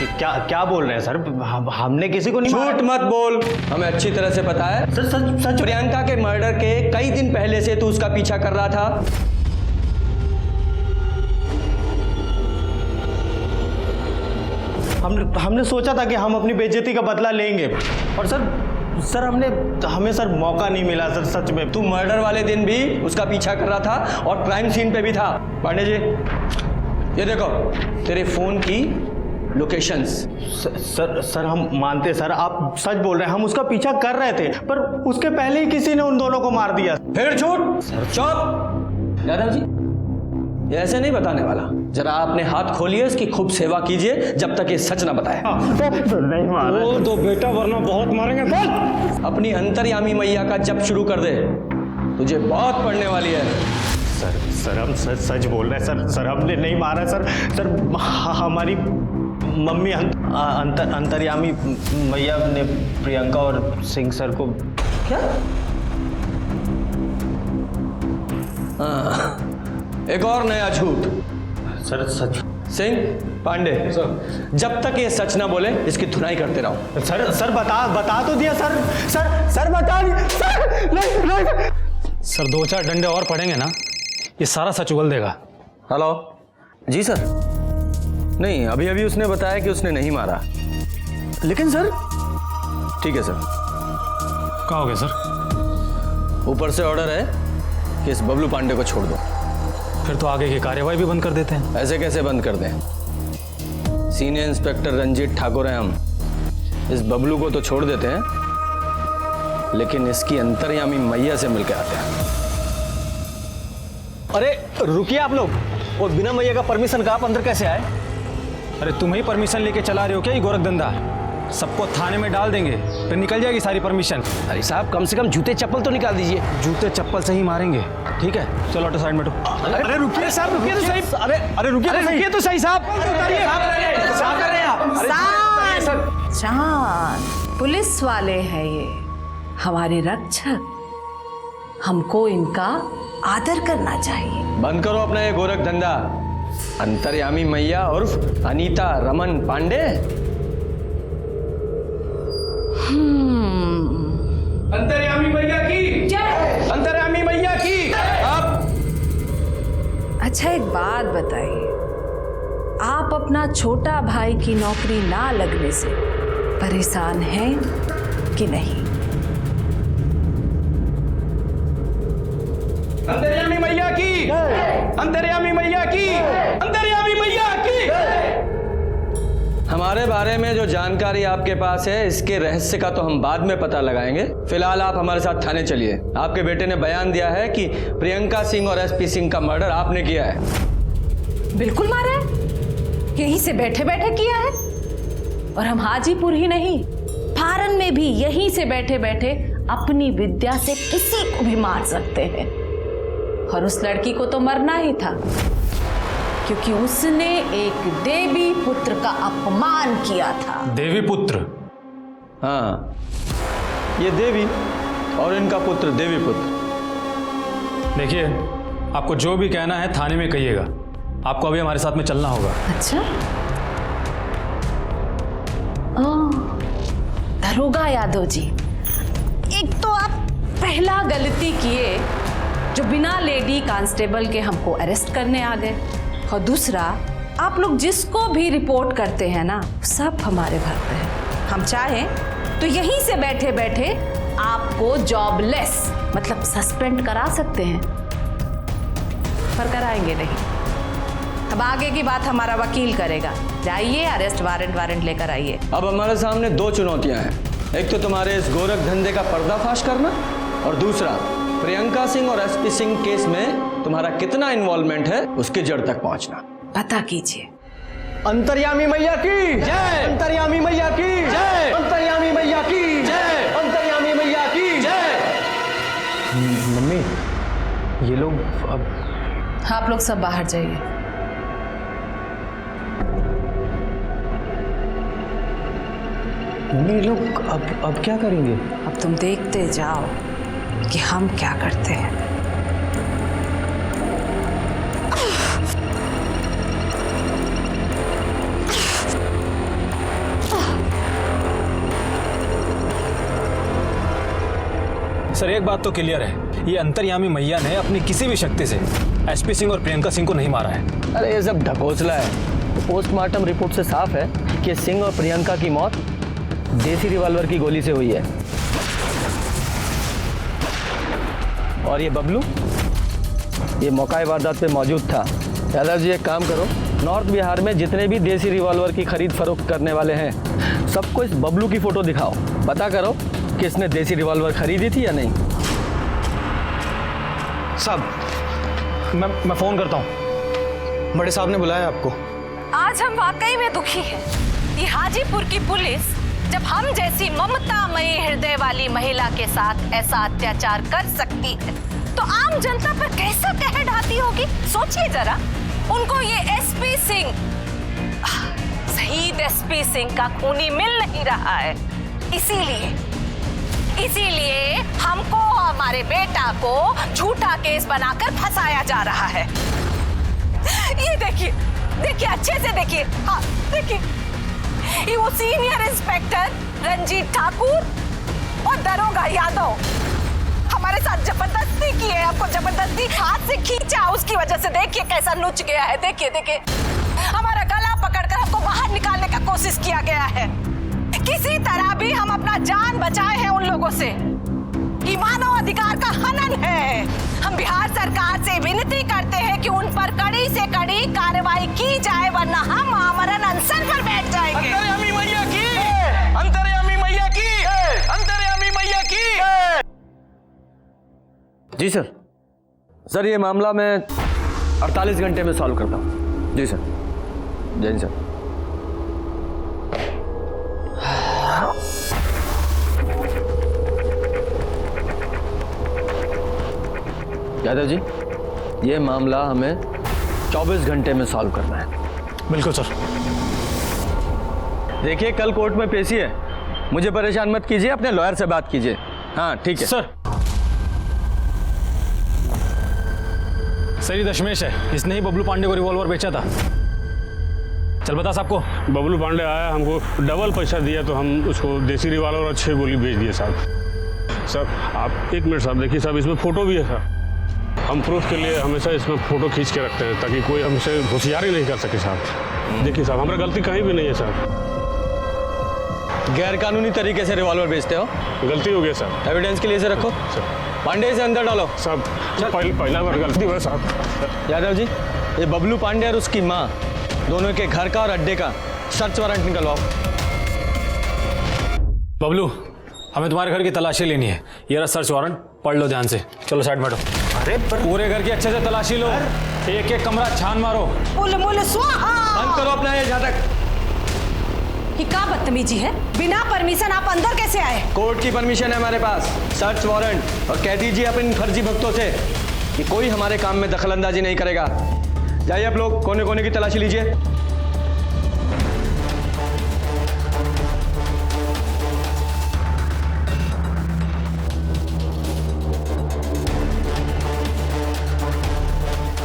क्या बोल रहे हैं सर? हमने किसी को नहीं झूठ मत बोल, हमें अच्छी तरह से पता है। सच प्रियंका के मर्डर के कई दिन पहले से तू उसका पीछा कर रहा था। हमने सोचा था कि हम अपनी बेइज्जती का बदला लेंगे, और सर सर हमें सर मौका नहीं मिला सर, सच में। तू मर्डर वाले दिन भी उसका पीछा कर रहा था और क्राइम सीन पे भी था। पांडे जी, ये देखो तेरे फोन की लोकेशंस। सर हम मानते सर, आप सच बोल रहे हैं, हम उसका पीछा कर रहे थे, पर उसके पहले ही किसी ने उन दोनों को मार दिया। फिर झूठ। चुप। यादव जी, ये ऐसे नहीं बताने वाला। जरा आपने हाथ खोलिए, इसकी खूब सेवा कीजिए जब तक ये सच ना बताए। नहीं मारा तो बेटा, वरना बहुत मारेंगे। बोल। अपनी अंतर्यामी मैया का जप शुरू कर दे, तुझे बहुत पड़ने वाली है। सर हम सच बोल रहे हैं सर, हमने नहीं मारा सर। हमारी मम्मी अंतर्यामी मैया ने प्रियंका और सिंह सर को। क्या? एक और नया झूठ। सर सच। सिंह, पांडे सर, जब तक ये सच ना बोले इसकी धुनाई करते रहो। सर बता तो दिया सर बता दिया सर। नहीं। सर 2-4 डंडे और पड़ेंगे ना, ये सारा सच उगल देगा। हेलो जी सर। नहीं, अभी उसने बताया कि उसने नहीं मारा। लेकिन सर। ठीक है सर। क्या हो गया सर? ऊपर से ऑर्डर है कि इस बबलू पांडे को छोड़ दो। फिर तो आगे की कार्यवाही भी बंद कर देते हैं। ऐसे कैसे बंद कर दें? सीनियर इंस्पेक्टर रंजीत ठाकुर हैं हम। इस बबलू को तो छोड़ देते हैं, लेकिन इसकी अंतर्यामी मैया से मिलकर आते हैं। अरे रुकिए आप लोग, और बिना मैया का परमिशन का आप अंदर कैसे आए? अरे तुम ही परमिशन लेके चला रहे हो क्या ये गोरखधंधा? सबको थाने में डाल देंगे, फिर निकल जाएगी सारी परमिशन। अरे साहब, कम से कम जूते चप्पल तो निकाल दीजिए। जूते चप्पल से ही मारेंगे, ठीक है? चलो ऑटो साइड में बैठो। अरे रुकिए साहब, रुकिए तो सही। अरे रुकिए तो सही साहब। शांत। पुलिस वाले हैं ये, हमारे रक्षक, हमको इनका आदर करना चाहिए। बंद करो अपना ये गोरख धंधा। अंतर्यामी मैया उर्फ अनीता रमन पांडे। अंतर्यामी मैया की जय। अंतर्यामी मैया की। अब अच्छा एक बात बताइए, आप अपना छोटा भाई की नौकरी ना लगने से परेशान हैं कि नहीं? अंतर्यामी मैया की। अंतर्यामी मैया की। अंतर्यामी मैया की। हमारे बारे में जो जानकारी आपके पास है, इसके रहस्य का तो हम बाद में पता लगाएंगे। फिलहाल आप हमारे साथ थाने चलिए। आपके बेटे ने बयान दिया है कि प्रियंका सिंह और एसपी सिंह का मर्डर आपने किया है। बिल्कुल मारा है, यहीं से बैठे बैठे किया है। और हम हाजीपुर ही नहीं, फारन में भी यहीं से बैठे बैठे अपनी विद्या से किसी को भी मार सकते हैं। और उस लड़की को तो मरना ही था, क्योंकि उसने एक देवी पुत्र का अपमान किया था। देवी पुत्र? हाँ, ये देवी और इनका पुत्र देवी पुत्र। देखिए, आपको जो भी कहना है थाने में कहिएगा। आपको अभी हमारे साथ में चलना होगा। अच्छा, दरोगा यादव जी, एक तो आप पहला गलती किए जो बिना लेडी कांस्टेबल के हमको अरेस्ट करने आ गए, और दूसरा आप लोग जिसको भी रिपोर्ट करते हैं ना, सब हमारे घर पे है। हम चाहें तो यहीं से बैठे बैठे आपको जॉबलेस मतलब सस्पेंड करा सकते हैं, पर कराएंगे नहीं। अब आगे की बात हमारा वकील करेगा। जाइए, अरेस्ट वारंट लेकर आइए। अब हमारे सामने दो चुनौतियां हैं। एक तो तुम्हारे इस गोरख धंधे का पर्दाफाश करना, और दूसरा प्रियंका सिंह और एसपी सिंह केस में तुम्हारा कितना इन्वॉल्वमेंट है उसकी जड़ तक पहुंचना। पता कीजिए। अंतर्यामी मैया की जय। अंतर्यामी मैया की जय। अंतर्यामी मैया की जय। अंतर्यामी मैया की जय। मम्मी, ये लोग अब। आप लोग सब बाहर जाइए। मम्मी, ये लोग अब क्या करेंगे? अब तुम देखते जाओ कि हम क्या करते हैं। सर एक बात तो क्लियर है, ये अंतर्यामी मैया ने अपनी किसी भी शक्ति से एसपी सिंह और प्रियंका सिंह को नहीं मारा है। अरे ये सब ढकोसला है। पोस्टमार्टम रिपोर्ट से साफ है कि सिंह और प्रियंका की मौत देसी रिवॉल्वर की गोली से हुई है। और ये बबलू, ये मौका वारदात पे मौजूद था। यादव जी एक काम करो, नॉर्थ बिहार में जितने भी देसी रिवॉल्वर की खरीद फरोख्त करने वाले हैं सबको इस बबलू की फ़ोटो दिखाओ, पता करो कि इसने देसी रिवॉल्वर खरीदी थी या नहीं। साहब मैं फ़ोन करता हूँ, बड़े साहब ने बुलाया आपको। आज हम वाकई में दुखी हैं कि हाजीपुर की पुलिस जब हम जैसी ममतामयी हृदय वाली महिला के साथ ऐसा अत्याचार कर सकती है तो आम जनता पर कैसा कहर ढाती होगी। सोचिए जरा, उनको ये एसपी सिंह, शहीद एसपी सिंह का खूनी मिल नहीं रहा है, इसीलिए हमको हमारे बेटा को झूठा केस बनाकर फंसाया जा रहा है। ये देखिए देखिए, अच्छे से देखिए, हाँ देखिए, ये वो सीनियर इंस्पेक्टर रंजीत ठाकुर और दरोगा यादव हमारे साथ जबरदस्ती की है, आपको जबरदस्ती हाथ से खींचा, उसकी वजह से देखिए कैसा नुच गया है। देखिए देखिए, हमारा गला पकड़कर हमको बाहर निकालने का कोशिश किया गया है। किसी तरह भी हम अपना जान बचाए हैं उन लोगों से। ये मानव अधिकार का हनन है। हम बिहार सरकार से विनती करते हैं कि उन पर कड़ी से कड़ी कार्रवाई की जाए, वरना हम आमरण अनशन पर बैठ जाएंगे। अंतर्यामी मैया की, अंतर्यामी मैया की, अंतर्यामी मैया की। जी सर ये मामला मैं 48 घंटे में सॉल्व करता हूँ। जी सर, जय सर। यादव जी, ये मामला हमें 24 घंटे में सॉल्व करना है। बिल्कुल सर। देखिए कल कोर्ट में पेशी है, मुझे परेशान मत कीजिए, अपने लॉयर से बात कीजिए। हाँ ठीक है सर। सर दशमेश है, इसने ही बबलू पांडे को रिवॉल्वर बेचा था। चल बता साहब को। बबलू पांडे आया, हमको डबल पैसा दिया तो हम उसको देसी रिवॉल्वर और 6 गोली बेच दिए साहब। सर आप 1 मिनट साहब देखिए साहब, इसमें फ़ोटो भी है सर। हम प्रूफ के लिए हमेशा इसमें फ़ोटो खींच के रखते हैं ताकि कोई हमसे होशियारी नहीं कर सके साहब। देखिए साहब, हमारा गलती कहीं भी नहीं है साहब। गैर कानूनी तरीके से रिवॉल्वर बेचते हो? गलती हो गई सर। एविडेंस के लिए इसे रखो। पांडे से अंदर डालो साहब। पहला बार गलती हुआ साहब। यादव जी, ये बबलू पांडे और उसकी माँ दोनों के घर का और अड्डे का सर्च वारंट निकलवाओ। बबलू, हमें तुम्हारे घर की तलाशी लेनी है। ये रहा सर्च वारंट, पढ़ लो ध्यान से। चलो साइड बैठो। अरे पूरे घर की अच्छे से तलाशी लो, एक एक कमरा छान मारो। मुल स्वाहा। बंद करो अपना ये जातक। ये क्या बदतमीजी है? बिना परमिशन आप अंदर कैसे आए? कोर्ट की परमिशन है हमारे पास, सर्च वारंट। और कह दीजिए अपने फर्जी भक्तों से कि कोई हमारे काम में दखलंदाजी नहीं करेगा। जाइए आप लोग, कोने कोने की तलाशी लीजिए।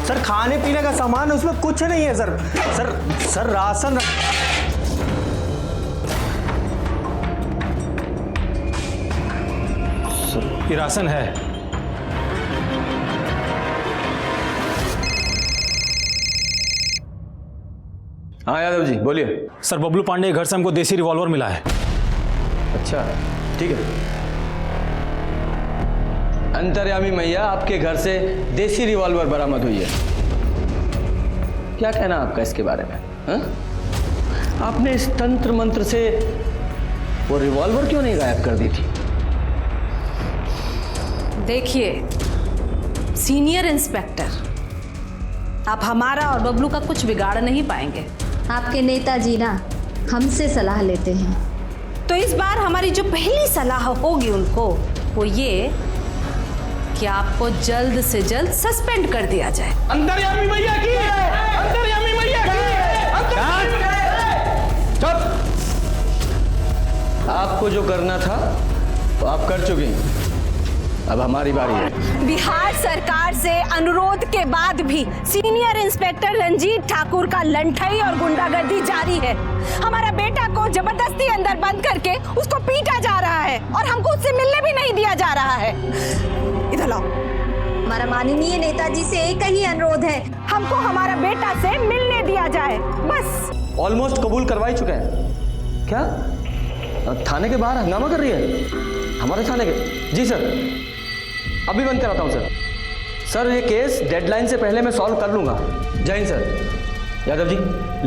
सर खाने पीने का सामान उसमें कुछ नहीं है सर। सर राशन ये राशन है। हाँ यादव जी बोलिए। सर बबलू पांडे के घर से हमको देसी रिवॉल्वर मिला है। अच्छा ठीक है। अंतर्यामी मैया, आपके घर से देसी रिवॉल्वर बरामद हुई है। क्या कहना आपका इसके बारे में? हा? आपने इस तंत्र मंत्र से वो रिवॉल्वर क्यों नहीं गायब कर दी थी? देखिए सीनियर इंस्पेक्टर, आप हमारा और बबलू का कुछ बिगाड़ नहीं पाएंगे। आपके नेताजी ना हमसे सलाह लेते हैं, तो इस बार हमारी जो पहली सलाह होगी उनको वो ये कि आपको जल्द से जल्द सस्पेंड कर दिया जाए। अंतर्यामी मैया की, अंतर्यामी मैया की। चुप! आपको जो करना था वो आप कर चुकी, अब हमारी बारी है। बिहार सरकार से अनुरोध के बाद भी सीनियर इंस्पेक्टर रंजीत ठाकुर का लंठई और गुंडागर्दी जारी है। हमारा बेटा को जबरदस्ती अंदर बंद करके उसको पीटा जा रहा है और हमको उससे मिलने भी नहीं दिया जा रहा है। इधर लाओ। हमारा माननीय नेताजी से एक ही अनुरोध है, हमको हमारा बेटा से मिलने दिया जाए, बस। ऑलमोस्ट कबूल करवा ही चुके हैं। क्या थाने के बाहर हंगामा कर रही है? हमारे थाने के? जी सर। अभी बनते रहता हूँ सर। सर ये केस डेडलाइन से पहले मैं सॉल्व कर लूँगा। जय Hind sir. Yadav ji,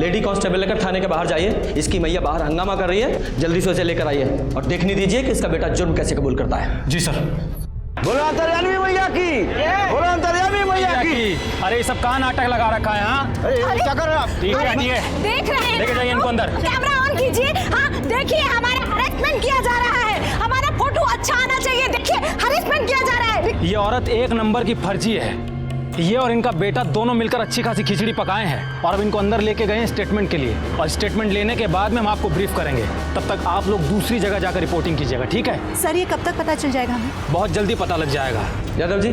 lady constable लेकर थाने के बाहर जाइए। इसकी मैया बाहर हंगामा कर रही है, जल्दी से उसे लेकर आइए और देखने दीजिए कि इसका बेटा जुर्म कैसे कबूल करता है। जी सर। बोलो अंतर्यामी मैया की, बोलो अंतर्यामी मैया की। अरे ये सब कहाँ नाटक लगा रखा है? हाँ अरे क्या कर रहे हो आप? ठीक है, ठीक है, देख रहे हैं, लेके जाइए इनको अंदर। कैमरा ऑन कीजिए। हाँ देखिए, हमारा हरेसमेंट किया जा रहा है, हमारा फोटो अच्छा आना चाहिए। देखिए हरेसमेंट किया जा रहा है। ये औरत एक नंबर की फर्जी है। ये और इनका बेटा दोनों मिलकर अच्छी खासी खिचड़ी पकाए हैं और अब इनको अंदर लेके गए हैं स्टेटमेंट के लिए, और स्टेटमेंट लेने के बाद में हम आपको ब्रीफ करेंगे। तब तक आप लोग दूसरी जगह जाकर रिपोर्टिंग कीजिएगा, ठीक है? सर ये कब तक पता चल जाएगा हमें? बहुत जल्दी पता लग जाएगा। यादव जी,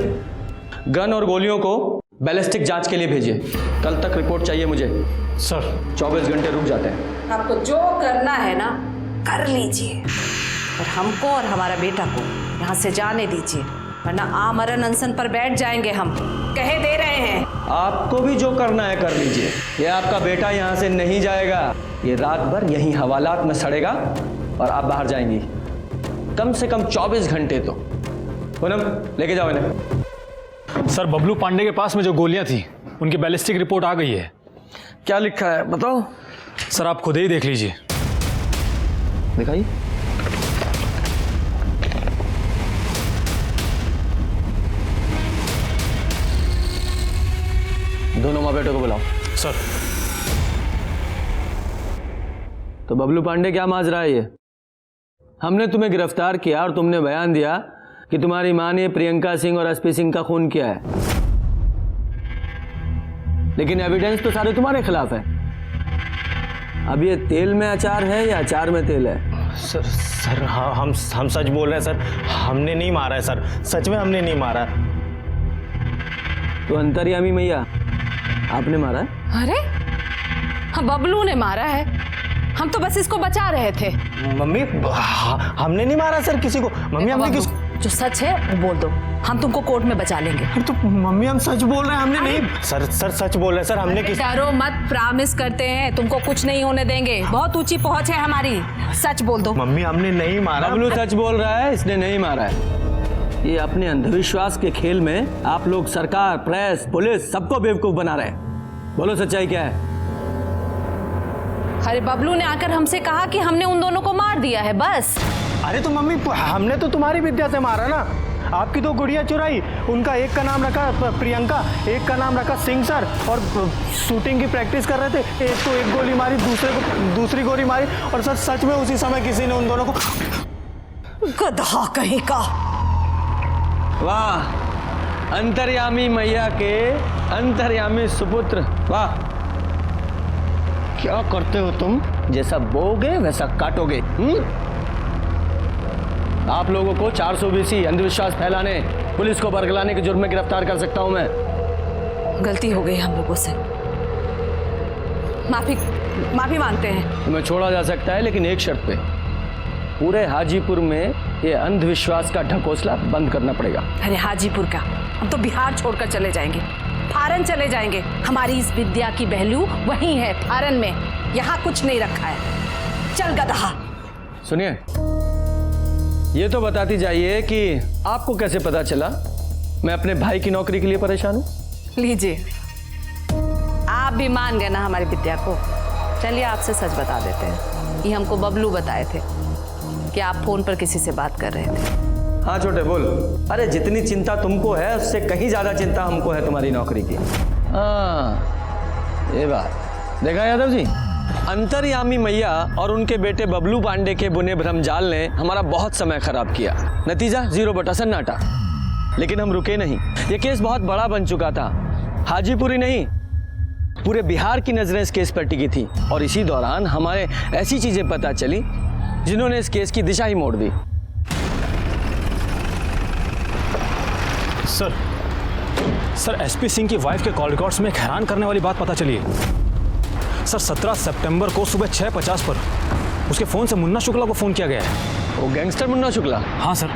गन और गोलियों को बैलिस्टिक जांच के लिए भेजिए। कल तक रिपोर्ट चाहिए मुझे। सर 24 घंटे रुक जाते हैं। आपको जो करना है ना कर लीजिए, और हमको और हमारा बेटा को यहाँ से जाने दीजिए, वरना आमरण अनशन पर बैठ जाएंगे। हम कहे दे रहे हैं। आपको भी जो करना है कर लीजिए। ये आपका बेटा यहाँ से नहीं जाएगा, ये रात भर यहीं हवालात में सड़ेगा और आप बाहर जाएंगी। कम से कम 24 घंटे तो। पूनम लेके जाओ इन्हें। सर बबलू पांडे के पास में जो गोलियां थी उनकी बैलिस्टिक रिपोर्ट आ गई है। क्या लिखा है बताओ? सर आप खुद ही देख लीजिए। दिखाइए। दोनों माँ बेटों को बुलाओ। सर। तो बबलू पांडे क्या माजरा है ये? हमने तुम्हें गिरफ्तार किया और तुमने बयान दिया कि तुम्हारी मां ने प्रियंका सिंह और एसपी सिंह का खून किया है, लेकिन एविडेंस तो सारे तुम्हारे खिलाफ है। अब ये तेल में अचार है या अचार में तेल है? सर हाँ, हम सच बोल रहे हैं सर, हमने नहीं मारा है सर, सच में हमने नहीं मारा। तो अंतर्यामी मैया आपने मारा है? अरे बबलू ने मारा है, हम तो बस इसको बचा रहे थे। मम्मी हमने नहीं मारा सर किसी को। मम्मी हमने किस जो सच है वो बोल दो, हम तुमको कोर्ट में बचा लेंगे। तो मम्मी हम सच बोल रहे हैं, हमने नहीं। सर सच बोल रहे हैं सर, हमने किस। डरो मत, प्रॉमिस करते हैं तुमको कुछ नहीं होने देंगे। बहुत ऊंची पहुंच है हमारी, सच बोल दो। मम्मी हमने नहीं मारा। बबलू सच बोल रहा है, इसने नहीं मारा है। ये अपने अंधविश्वास के खेल में आप लोग सरकार, प्रेस, पुलिस सबको बेवकूफ बना रहे हैं। बोलो सच्चाई क्या है? अरे बबलू ने आकर हमसे कहा कि हमने उन दोनों को मार दिया है, बस। अरे तो मम्मी हमने तो तुम्हारी विद्या से मारा ना। आपकी दो गुड़िया चुराई, उनका एक का नाम रखा प्रियंका, एक का नाम रखा सिंह सर, और शूटिंग की प्रैक्टिस कर रहे थे। एक को एक गोली मारी, दूसरे को दूसरी गोली मारी, और सर सच में उसी समय किसी ने उन दोनों को। गधा कहीं का। वाह, अंतर्यामी मैया के अंतर्यामी सुपुत्र, वाह। क्या करते हो तुम? जैसा बोगे वैसा काटोगे। आप लोगों को 420 अंधविश्वास फैलाने, पुलिस को बरगलाने के जुर्म में गिरफ्तार कर सकता हूं मैं। गलती हो गई हम लोगों से, माफी मांगते हैं। तुम्हें छोड़ा जा सकता है, लेकिन एक शर्त पे। पूरे हाजीपुर में ये अंधविश्वास का ढकोसला बंद करना पड़ेगा। अरे हाजीपुर का, हम तो बिहार छोड़कर चले जाएंगे, थारन चले जाएंगे। हमारी इस विद्या की पहलू वहीं है, थारन में। यहाँ कुछ नहीं रखा है। चल गधा। सुनिए, ये तो बताती जाइए कि आपको कैसे पता चला मैं अपने भाई की नौकरी के लिए परेशान हूँ? लीजिए, आप भी मान गए ना हमारी विद्या को। चलिए आपसे सच बता देते हैं। ये हमको बबलू बताए थे कि आप फोन पर किसी से बात कर रहे थे। हाँ छोटे बोल। अरे जितनी चिंता तुमको है उससे कहीं ज्यादा चिंता हमको है तुम्हारी नौकरी की। हाँ, ये बात देखा यादव जी, अंतर्यामी मैया और उनके बेटे बबलू पांडे के बुने भ्रमजाल ने हमारा बहुत समय खराब किया। नतीजा 0 सन्नाटा। लेकिन हम रुके नहीं। ये केस बहुत बड़ा बन चुका था। हाजीपुरी नहीं, पूरे बिहार की नजरें इस केस पर टिकी थी, और इसी दौरान हमारे ऐसी चीजें पता चली जिन्होंने इस केस की दिशा ही मोड़ दी। सर एसपी सिंह की वाइफ के कॉल रिकॉर्ड्स में एक हैरान करने वाली बात पता चली है। सर 17 सितंबर को सुबह 6:50 पर उसके फोन से मुन्ना शुक्ला को फोन किया गया है। वो गैंगस्टर मुन्ना शुक्ला? हाँ सर।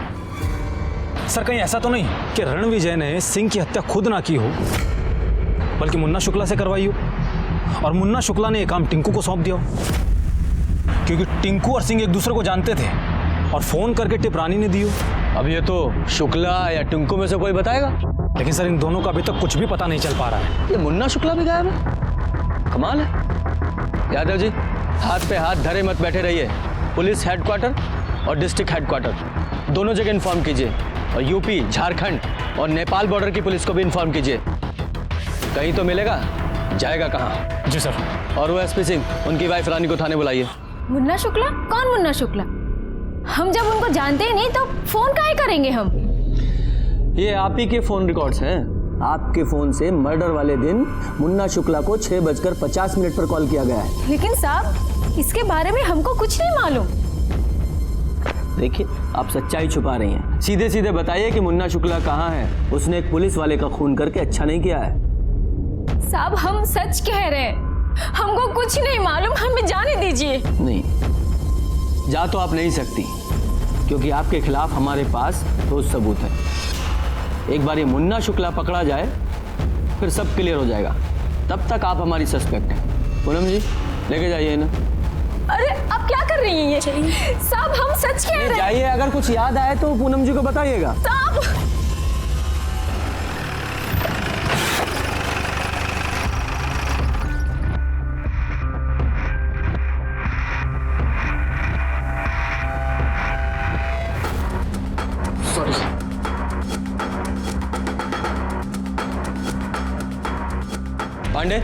सर कहीं ऐसा तो नहीं कि रणविजय ने सिंह की हत्या खुद ना की हो, बल्कि मुन्ना शुक्ला से करवाई हो, और मुन्ना शुक्ला ने यह काम टिंकू को सौंप दिया हो, क्योंकि टिंकू और सिंह एक दूसरे को जानते थे और फोन करके टिप रानी ने दी हो। अब ये तो शुक्ला या टिंकू में से कोई बताएगा। लेकिन सर इन दोनों का अभी तक कुछ भी पता नहीं चल पा रहा है। ये मुन्ना शुक्ला भी गायब है, कमाल है। यादव जी हाथ पे हाथ धरे मत बैठे रहिए। पुलिस हेडक्वार्टर और डिस्ट्रिक्ट हेडक्वार्टर दोनों जगह इन्फॉर्म कीजिए, और यूपी, झारखंड और नेपाल बॉर्डर की पुलिस को भी इन्फॉर्म कीजिए। कहीं तो मिलेगा, जाएगा कहाँ? जी सर। और वो एसपी सिंह, उनकी वाइफ रानी को थाने बुलाइए। मुन्ना शुक्ला? कौन मुन्ना शुक्ला? हम जब उनको जानते ही नहीं तो फोन काहे करेंगे हम? ये आप ही के फोन रिकॉर्ड्स हैं। आपके फोन से मर्डर वाले दिन मुन्ना शुक्ला को 6:50 पर कॉल किया गया है। लेकिन साहब इसके बारे में हमको कुछ नहीं मालूम। देखिए आप सच्चाई छुपा रही हैं। सीधे सीधे बताइए कि मुन्ना शुक्ला कहाँ है। उसने एक पुलिस वाले का खून करके अच्छा नहीं किया है। साहब हम सच कह रहे हैं, हमको कुछ नहीं मालूम, हमें जाने दीजिए। नहीं, जा तो आप नहीं सकती, क्योंकि आपके खिलाफ हमारे पास ठोस सबूत है। एक बार ये मुन्ना शुक्ला पकड़ा जाए फिर सब क्लियर हो जाएगा। तब तक आप हमारी सस्पेक्ट हैं। पूनम जी लेके जाइए ना। अरे आप क्या कर रही हैं ये? साहब हम सच कह रहे हैं। जाइए, अगर कुछ याद आए तो पूनम जी को बताइएगा। साहब सॉरी। पांडे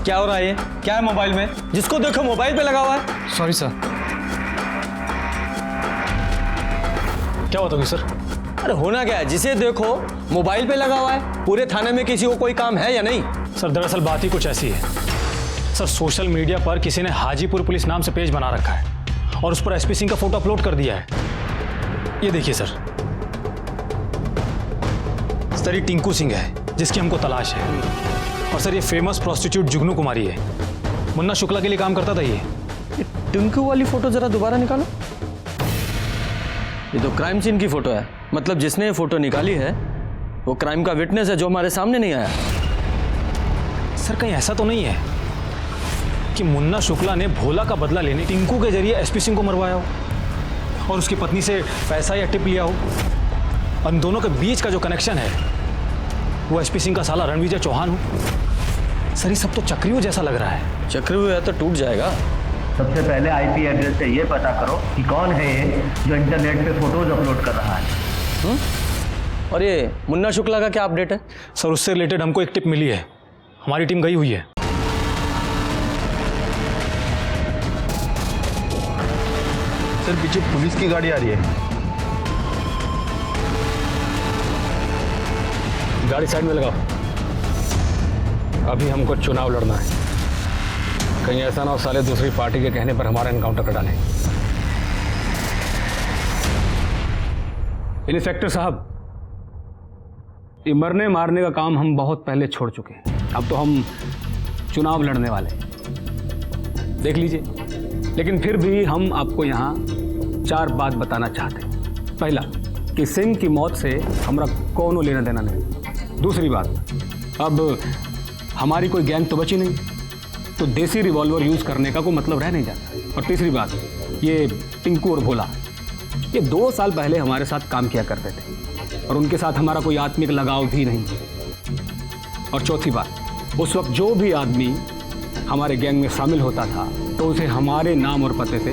क्या हो रहा है? ये क्या है मोबाइल में? जिसको देखो मोबाइल पे लगा हुआ है। Sorry sir. क्या होता है सर? अरे होना क्या है, जिसे देखो मोबाइल पे लगा हुआ है। पूरे थाने में किसी को कोई काम है या नहीं? सर दरअसल बात ही कुछ ऐसी है सर। सोशल मीडिया पर किसी ने हाजीपुर पुलिस नाम से पेज बना रखा है और उस पर एसपी सिंह का फोटो अपलोड कर दिया है। ये देखिए सर, ये टिंकू सिंह है जिसकी हमको तलाश है। और सर ये फेमस प्रोस्टिट्यूट जुगनू कुमारी है, मुन्ना शुक्ला के लिए काम करता था। ये टिंकू वाली फोटो जरा दोबारा निकालो। ये तो क्राइम सीन की फोटो है। मतलब जिसने ये फोटो निकाली है वो क्राइम का विटनेस है जो हमारे सामने नहीं आया। सर कहीं ऐसा तो नहीं है कि मुन्ना शुक्ला ने भोला का बदला लेने टिंकू के जरिए एसपी सिंह को मरवाया हो और उसकी पत्नी से पैसा या टिप लिया हो? और इन दोनों के बीच का जो कनेक्शन है वो एसपी सिंह का साला रणविजय चौहान हो। सर ये सब तो चक्रव्यूह जैसा लग रहा है। चक्रव्यूह है तो टूट जाएगा। सबसे पहले आईपी एड्रेस से ये पता करो कि कौन है ये जो इंटरनेट पे फोटोज अपलोड कर रहा है। और ये मुन्ना शुक्ला का क्या अपडेट है? सर उससे रिलेटेड हमको एक टिप मिली है, हमारी टीम गई हुई है। सर पीछे पुलिस की गाड़ी आ रही है। गाड़ी साइड में लगाओ, अभी हमको चुनाव लड़ना है। कहीं ऐसा ना हो साले दूसरी पार्टी के कहने पर हमारा एनकाउंटर कर डालें। इंस्पेक्टर साहब, ये मरने मारने का काम हम बहुत पहले छोड़ चुके हैं। अब तो हम चुनाव लड़ने वाले हैं, देख लीजिए। लेकिन फिर भी हम आपको यहाँ 4 बात बताना चाहते हैं। पहला कि सिंह की मौत से हमारा कौनो लेना देना नहीं। दूसरी बात, अब हमारी कोई गैंग तो बची नहीं, तो देसी रिवॉल्वर यूज़ करने का कोई मतलब रह नहीं जाता। और तीसरी बात, ये टिंकू और भोला ये 2 साल पहले हमारे साथ काम किया करते थे और उनके साथ हमारा कोई आत्मिक लगाव भी नहीं। और चौथी बात, उस वक्त जो भी आदमी हमारे गैंग में शामिल होता था तो उसे हमारे नाम और पते से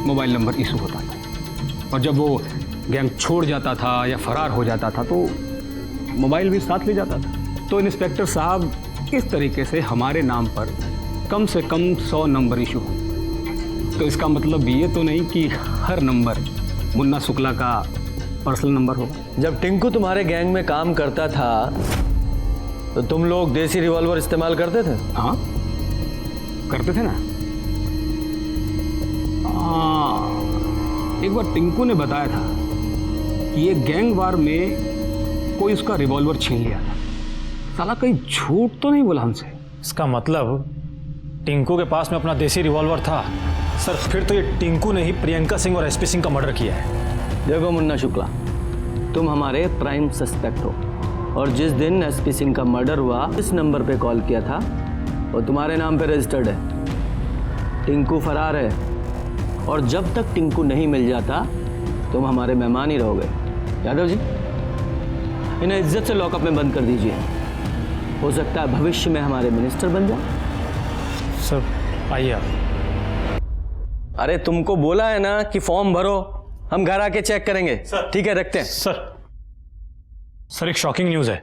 मोबाइल नंबर इशू होता था। और जब वो गैंग छोड़ जाता था या फरार हो जाता था तो मोबाइल भी साथ ले जाता था। तो इंस्पेक्टर साहब, इस तरीके से हमारे नाम पर कम से कम 100 नंबर इशू हो। तो इसका मतलब ये तो नहीं कि हर नंबर मुन्ना शुक्ला का पर्सनल नंबर हो। जब टिंकू तुम्हारे गैंग में काम करता था तो तुम लोग देसी रिवॉल्वर इस्तेमाल करते थे? हाँ करते थे ना। एक बार टिंकू ने बताया था कि ये गैंग वार में कोई उसका रिवॉल्वर छीन लिया था। साला कहीं झूठ तो नहीं बोला हमसे? इसका मतलब टिंकू के पास में अपना देसी रिवॉल्वर था। सर फिर तो ये टिंकू ने ही प्रियंका सिंह और एसपी सिंह का मर्डर किया है। देखो मुन्ना शुक्ला, तुम हमारे प्राइम सस्पेक्ट हो और जिस दिन एसपी सिंह का मर्डर हुआ इस नंबर पे कॉल किया था वो तुम्हारे नाम पे रजिस्टर्ड है। टिंकू फरार है और जब तक टिंकू नहीं मिल जाता तुम हमारे मेहमान ही रहोगे। यादव जी, इन्हें इज्जत से लॉकअप में बंद कर दीजिए। हो सकता है भविष्य में हमारे मिनिस्टर बन जाए। सर आइए आप। अरे तुमको बोला है ना कि फॉर्म भरो, हम घर आके चेक करेंगे। ठीक है, रखते हैं। सर एक शॉकिंग न्यूज़ है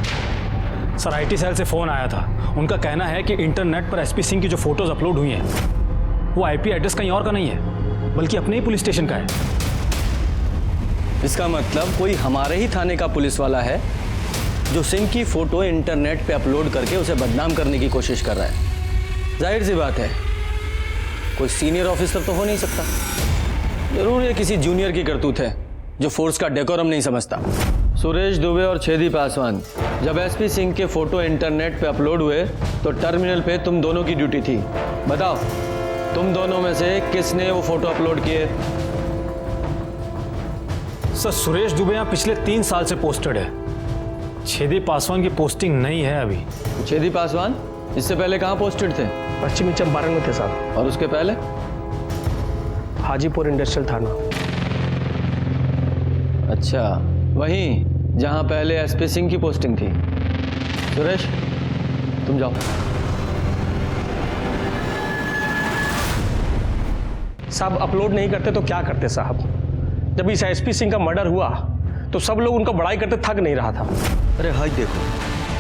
सर। आईटी सेल से फ़ोन आया था। उनका कहना है कि इंटरनेट पर एसपी सिंह की जो फोटोज अपलोड हुई हैं वो आईपी एड्रेस कहीं और का नहीं है, बल्कि अपने ही पुलिस स्टेशन का है। इसका मतलब कोई हमारे ही थाने का पुलिस वाला है जो सिंह की फोटो इंटरनेट पे अपलोड करके उसे बदनाम करने की कोशिश कर रहा है। जाहिर सी बात है, कोई सीनियर ऑफिसर तो हो नहीं सकता। जरूर ये किसी जूनियर की करतूत है जो फोर्स का डेकोरम नहीं समझता। सुरेश दुबे और छेदी पासवान, जब एसपी सिंह के फोटो इंटरनेट पे अपलोड हुए तो टर्मिनल पे तुम दोनों की ड्यूटी थी। बताओ, तुम दोनों में से किसने वो फोटो अपलोड किए? सर सुरेश दुबे यहाँ पिछले 3 साल से पोस्टेड है। छेदी पासवान की पोस्टिंग नहीं है अभी। छेदी पासवान इससे पहले कहाँ पोस्टेड थे? पश्चिमी चंपारण में थे साहब। और उसके पहले? हाजीपुर इंडस्ट्रियल थाना। अच्छा, वहीं जहां पहले एसपी सिंह की पोस्टिंग थी। सुरेश, तुम जाओ। साहब अपलोड नहीं करते तो क्या करते साहब? जब इस एसपी सिंह का मर्डर हुआ तो सब लोग उनका बड़ाई करते थक नहीं रहा था। अरे हाय देखो,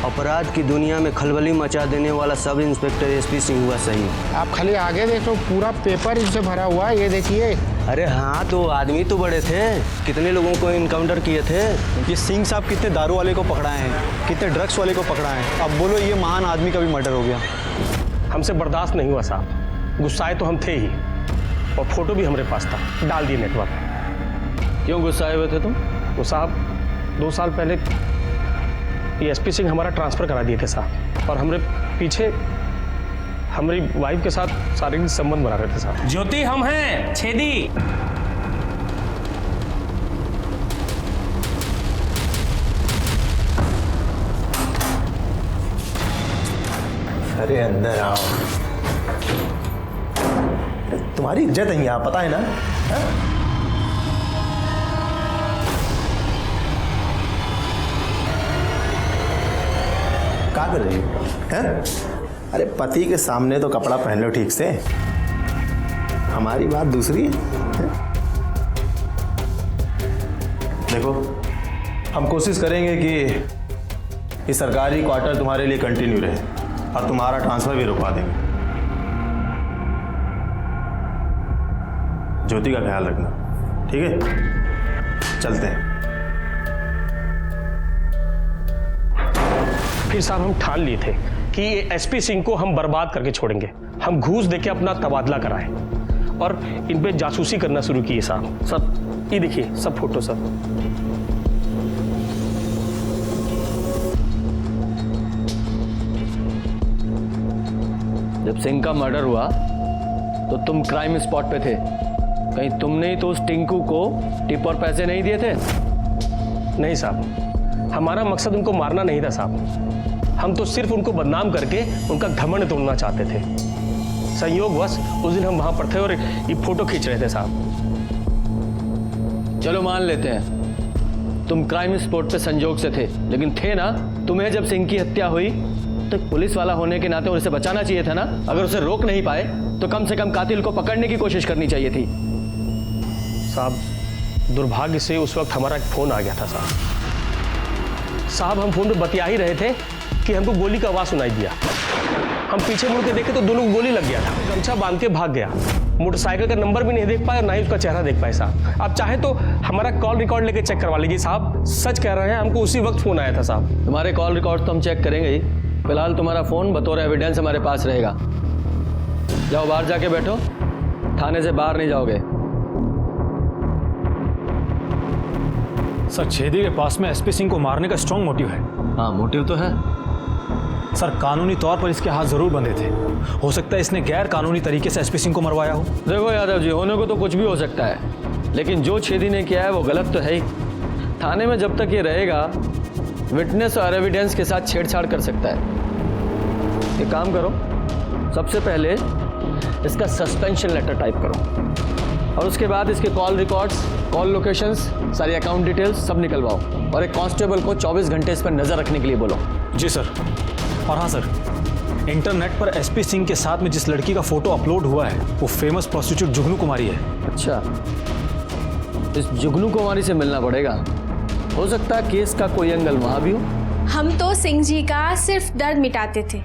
अपराध की दुनिया में खलबली मचा देने वाला सब इंस्पेक्टर एसपी सिंह हुआ सही। आप खाली आगे देखो, पूरा पेपर इनसे भरा हुआ है, ये देखिए। अरे हाँ, तो आदमी तो बड़े थे, कितने लोगों को इनकाउंटर किए थे। ये सिंह साहब कितने दारू वाले को पकड़ाए हैं, कितने ड्रग्स वाले को पकड़ाए हैं। अब बोलो ये महान आदमी का भी मर्डर हो गया। हमसे बर्दाश्त नहीं हुआ साहब। गुस्साए तो हम थे ही, और फोटो भी हमारे पास था, डाल दिए नेटवर्क। क्यों गुस्साए हुए थे तुम? तो साहब 2 साल पहले ये एसपी सिंह हमारा ट्रांसफ़र करा दिए थे साहब, और हमारे पीछे हमारी वाइफ के साथ शारीरिक संबंध बना रहे थे साहब। ज्योति हम हैं, छेदी। अरे अंदर आओ, तुम्हारी इज्जत है यहाँ, पता है ना? है? क्या कर रही हो? हैं? अरे पति के सामने तो कपड़ा पहन लो ठीक से, हमारी बात दूसरी है। देखो, हम कोशिश करेंगे कि ये सरकारी क्वार्टर तुम्हारे लिए कंटिन्यू रहे और तुम्हारा ट्रांसफर भी रुकवा देंगे। ज्योति का ख्याल रखना, ठीक है? चलते हैं। फिर साहब हम ठान लिए थे कि ये एसपी सिंह को हम बर्बाद करके छोड़ेंगे। हम घूस देके अपना तबादला कराए और इन पे जासूसी करना शुरू किए साहब। सब ये देखिए, सब फोटो सब। जब सिंह का मर्डर हुआ तो तुम क्राइम स्पॉट पे थे। कहीं तुमने ही तो उस टिंकू को टिप और पैसे नहीं दिए थे? नहीं साहब, हमारा मकसद उनको मारना नहीं था साहब। हम तो सिर्फ उनको बदनाम करके उनका घमंड तोड़ना चाहते थे। संयोगवश उस दिन हम वहां पर थे और ये फोटो खींच रहे थे साहब। चलो मान लेते हैं तुम क्राइम स्पॉट पे संजोग से थे, लेकिन थे ना? तुम्हें जब सिंह की हत्या हुई तो पुलिस वाला होने के नाते उसे बचाना चाहिए था ना? अगर उसे रोक नहीं पाए तो कम से कम कातिल को पकड़ने की कोशिश करनी चाहिए थी। साहब दुर्भाग्य से उस वक्त हमारा एक फोन आ गया था साहब। हम फोन पे बतिया ही रहे थे कि हमको गोली का आवाज सुनाई दिया। हम पीछे मुड़ के देखे तो दोनों को गोली लग गया था। गमछा बांध के भाग गया। मोटरसाइकिल का नंबर भी नहीं देख पाए और ना ही उसका चेहरा देख पाए साहब। आप चाहे तो हमारा कॉल रिकॉर्ड लेके चेक करवा लीजिए साहब। सच कह रहे हैं, हमको उसी वक्त फोन आया था साहब। तुम्हारे कॉल रिकॉर्ड तो हम चेक करेंगे ही, फिलहाल तुम्हारा फोन बतौर एविडेंस हमारे पास रहेगा। जाओ बाहर जाके बैठो, थाने से बाहर नहीं जाओगे। सर छेदी के पास में एसपी सिंह को मारने का स्ट्रॉन्ग मोटिव है। हाँ, मोटिव तो है सर। कानूनी तौर पर इसके हाथ जरूर बंधे थे। हो सकता है इसने गैर कानूनी तरीके से एसपी सिंह को मरवाया हो। देखो यादव जी, होने को तो कुछ भी हो सकता है, लेकिन जो छेदी ने किया है वो गलत तो है ही। थाने में जब तक ये रहेगा विटनेस और एविडेंस के साथ छेड़छाड़ कर सकता है। एक काम करो, सबसे पहले इसका सस्पेंशन लेटर टाइप करो। और उसके बाद इसके कॉल रिकॉर्ड्स, कॉल लोकेशंस, सारी अकाउंट डिटेल्स सब निकलवाओ और एक कांस्टेबल को 24 घंटे इस पर नजर रखने के लिए बोलो। जी सर। और हाँ सर, इंटरनेट पर एसपी सिंह के साथ में जिस लड़की का फोटो अपलोड हुआ है वो फेमस प्रोस्टिट्यूट जुगनू कुमारी है। अच्छा, इस जुगनू कुमारी से मिलना पड़ेगा। हो सकता है केस का कोई एंगल वहां भी हो। हम तो सिंह जी का सिर्फ दर्द मिटाते थे,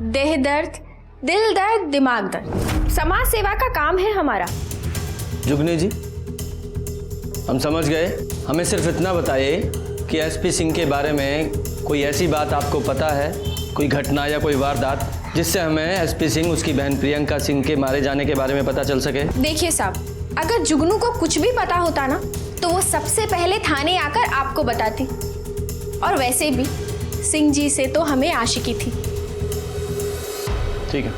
देह दर्द, दिल दर्द, दिमाग दर्द। समाज सेवा का काम है हमारा। जुगनी जी, हम समझ गए। हमें सिर्फ इतना बताइए कि एसपी सिंह के बारे में कोई ऐसी बात आपको पता है, कोई घटना या कोई वारदात जिससे हमें एसपी सिंह, उसकी बहन प्रियंका सिंह के मारे जाने के बारे में पता चल सके। देखिए साहब, अगर जुगनू को कुछ भी पता होता ना तो वो सबसे पहले थाने आकर आपको बताती। और वैसे भी सिंह जी से तो हमें आशिकी थी। ठीक है,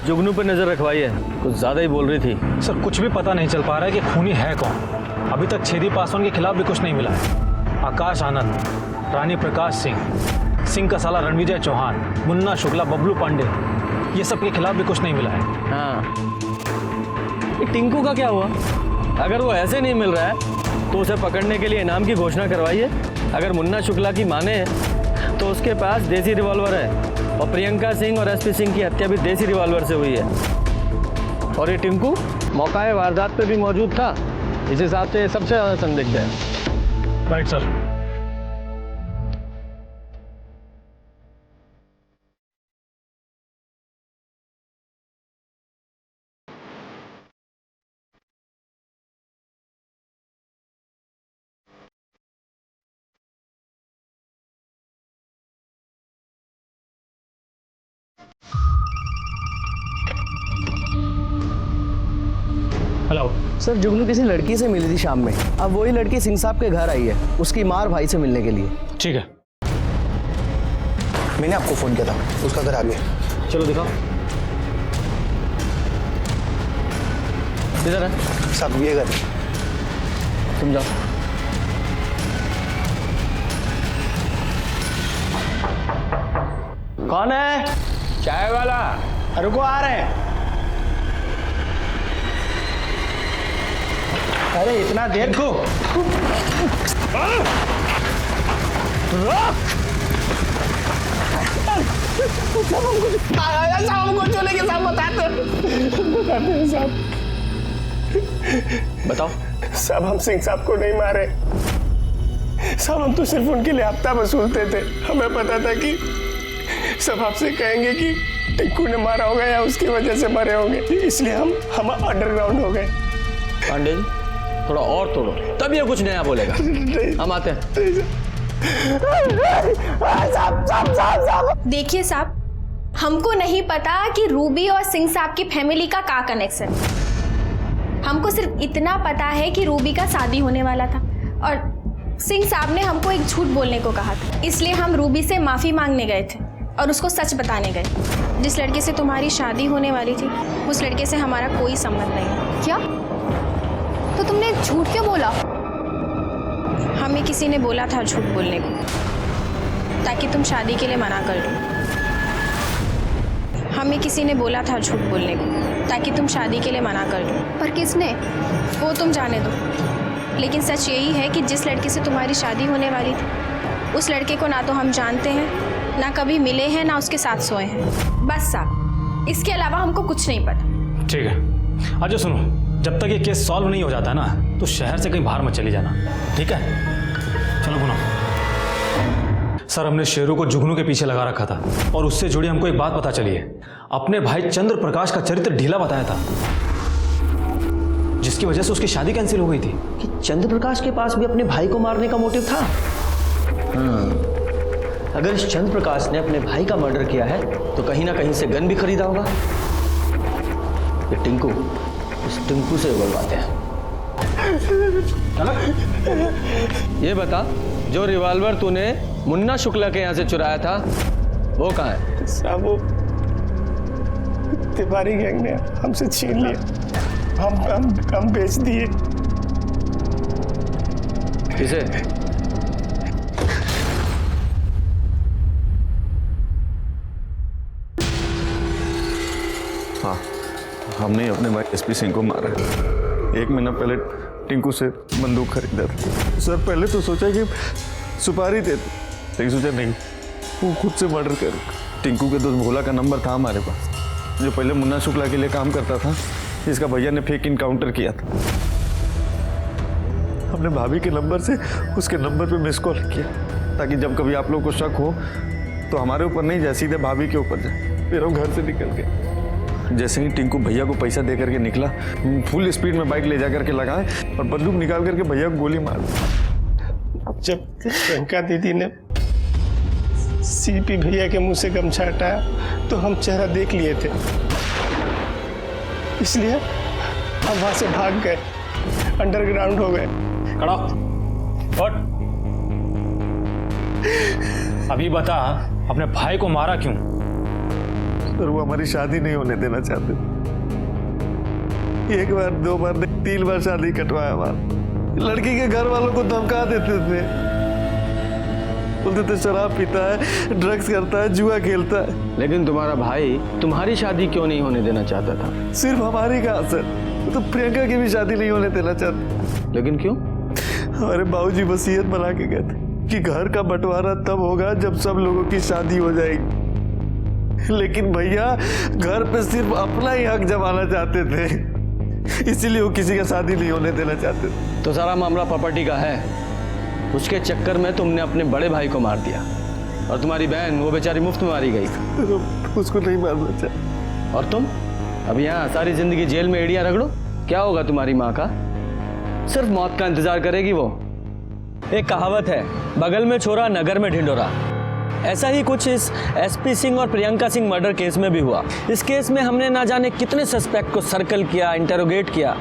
जुगनू पर नजर रखवाइए, कुछ ज्यादा ही बोल रही थी। सर कुछ भी पता नहीं चल पा रहा है कि खूनी है कौन। अभी तक छेदी पासवान के खिलाफ भी कुछ नहीं मिला है। आकाश आनंद, रानी प्रकाश सिंह, सिंह का साला रणविजय चौहान, मुन्ना शुक्ला, बबलू पांडे, ये सब के खिलाफ भी कुछ नहीं मिला है। हाँ, ये टिंकू का क्या हुआ? अगर वो ऐसे नहीं मिल रहा है तो उसे पकड़ने के लिए इनाम की घोषणा करवाइए। अगर मुन्ना शुक्ला की माने तो उसके पास देसी रिवॉल्वर है और प्रियंका सिंह और एसपी सिंह की हत्या भी देसी रिवॉल्वर से हुई है। और ये टिंकू मौका वारदात पे भी मौजूद था, इस हिसाब से सबसे ज्यादा संदिग्ध है। Right sir. हेलो सर, जुगनू किसी लड़की से मिली थी शाम में। अब वही लड़की सिंह साहब के घर आई है उसकी माँ और भाई से मिलने के लिए। ठीक है, मैंने आपको फोन किया था, उसका घर आ गया। चलो दिखाओ। किधर है? सब ये घर। तुम जाओ। कौन है? चाय वाला। रुको, आ रहे हैं। अरे इतना देर को चले के साथ बताते साहब। बताओ साहब, हम सिंह साहब को नहीं मारे साहब, हम तो सिर्फ उनके लिए हफ्ता वसूलते थे। हमें पता था कि सब आपसे कहेंगे कि टिंकू ने मारा होगा या उसकी वजह से मरे होंगे, इसलिए हम अंडरग्राउंड हो गए। पांडे जी, थोड़ा और तोड़ो तब ये कुछ नया बोलेगा। हम आते हैं। देखिए साहब, हमको नहीं पता कि रूबी और सिंह साहब की फैमिली का क्या कनेक्शन। हमको सिर्फ इतना पता है कि रूबी का शादी होने वाला था और सिंह साहब ने हमको एक झूठ बोलने को कहा था, इसलिए हम रूबी से माफी मांगने गए थे और उसको सच बताने गए। जिस लड़के से तुम्हारी शादी होने वाली थी उस लड़के से हमारा कोई संबंध नहीं है। क्या? तो तुमने झूठ क्यों बोला? हमें किसी ने बोला था झूठ बोलने को ताकि तुम शादी के लिए मना कर दो। हमें किसी ने बोला था झूठ बोलने को ताकि तुम शादी के लिए मना कर दो। पर किसने? वो तुम जाने दो, लेकिन सच यही है कि जिस लड़के से तुम्हारी शादी होने वाली थी उस लड़के को ना तो हम जानते हैं, ना कभी मिले हैं, ना उसके साथ सोए हैं। बस साहब, इसके अलावा हमको कुछ नहीं पता। ठीक है, अच्छा सुनो, जब तक ये केस सॉल्व नहीं हो जाता ना तो शहर से कहीं बाहर मत चली जाना, ठीक है? चलो सुनो सर, हमने शेरू को जुगनू के पीछे लगा रखा था और उससे जुड़ी हमको एक बात पता चली है। अपने भाई चंद्र प्रकाश का चरित्र ढीला बताया था, जिसकी वजह से उसकी शादी कैंसिल हो गई थी। कि चंद्र प्रकाश के पास भी अपने भाई को मारने का मोटिव था। अगर इस चंद्र प्रकाश ने अपने भाई का मर्डर किया है तो कहीं ना कहीं से गन भी खरीदा होगा। ये टिंकू, इस टिंकू से बुलवाते हैं। ये बता, जो रिवॉल्वर तूने मुन्ना शुक्ला के यहाँ से चुराया था वो कहाँ है? साहब, वो तिवारी गैंग ने हमसे छीन लिया, हम बेच दिए। किसे? हाँ, हमने अपने भाई एसपी सिंह को मारा। 1 महीना पहले टिंकू से बंदूक खरीदा था सर। पहले तो सोचा कि सुपारी दे, लेकिन सोचा नहीं, वो खुद से मर्डर कर। टिंकू के दोस्त भोला का नंबर था हमारे पास, जो पहले मुन्ना शुक्ला के लिए काम करता था। इसका भैया ने फेक इनकाउंटर किया था। हमने भाभी के नंबर से उसके नंबर पे मिस कॉल किया, ताकि जब कभी आप लोग को शक हो तो हमारे ऊपर नहीं जाए, सीधे भाभी के ऊपर जाए। फिर हम घर से निकल गए। जैसे ही टिंकू भैया को पैसा दे करके निकला, फुल स्पीड में बाइक ले जा करके लगाए और बंदूक निकाल करके भैया को गोली मार दी। जब प्रियंका दीदी ने सीपी भैया के मुंह से गमछा हटाया तो हम चेहरा देख लिए थे, इसलिए हम वहां से भाग गए, अंडरग्राउंड हो गए। खड़ा उठ। अभी बता, अपने भाई को मारा क्यों? सर वो हमारी शादी नहीं होने देना चाहते। 1 बार 2 बार 3 बार शादी कटवाया हमारा। लड़की के घर वालों को धमका देते थे, बोलते थे शराब पीता है, ड्रग्स करता है, जुआ खेलता है। लेकिन तुम्हारा भाई तुम्हारी शादी क्यों नहीं होने देना चाहता था? सिर्फ हमारी कहा सर, तो प्रियंका की भी शादी नहीं होने देना चाहते। लेकिन क्यों? हमारे बाबूजी वसीयत बना के गए थे कि घर का बंटवारा तब होगा जब सब लोगों की शादी हो जाएगी। लेकिन भैया घर पे सिर्फ अपना ही हक जमाना चाहते थे, इसीलिए वो किसी का शादी नहीं होने देना चाहते थे। तो सारा मामला प्रॉपर्टी का है। उसके चक्कर में तुमने अपने बड़े भाई को मार दिया, और तुम्हारी बहन वो बेचारी मुफ्त में मारी गई। उसको नहीं मारना चाहिए। और तुम अब यहाँ सारी जिंदगी जेल में एड़ियां रगड़ो, क्या होगा तुम्हारी माँ का? सिर्फ मौत का इंतजार करेगी वो। एक कहावत है, बगल में छोरा नगर में ढिंडोरा। ऐसा ही कुछ इस एसपी सिंह और प्रियंका सिंह मर्डर केस में भी हुआ। इस केस में हमने ना जाने कितने सस्पेक्ट को सर्कल किया, इंटरोगेट किया,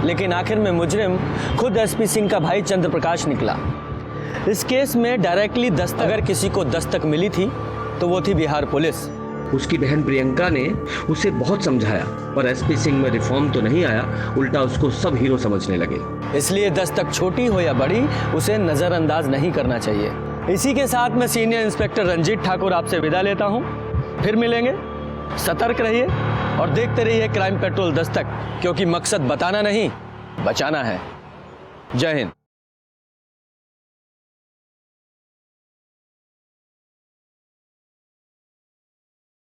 लेकिन आखिर में मुजरिम खुद एसपी सिंह का भाई चंद्र प्रकाश निकला। इस केस में डायरेक्टली दस्तक, अगर किसी को दस्तक मिली थी तो वो थी बिहार पुलिस। उसकी बहन प्रियंका ने उसे बहुत समझाया, और एसपी सिंह में रिफॉर्म तो नहीं आया, उल्टा उसको सब हीरो समझने लगे। इसलिए दस्तक छोटी हो या बड़ी, उसे नजरअंदाज नहीं करना चाहिए। इसी के साथ मैं सीनियर इंस्पेक्टर रंजीत ठाकुर आपसे विदा लेता हूं। फिर मिलेंगे। सतर्क रहिए और देखते रहिए क्राइम पेट्रोल दस्तक, क्योंकि मकसद बताना नहीं, बचाना है। जय हिंद।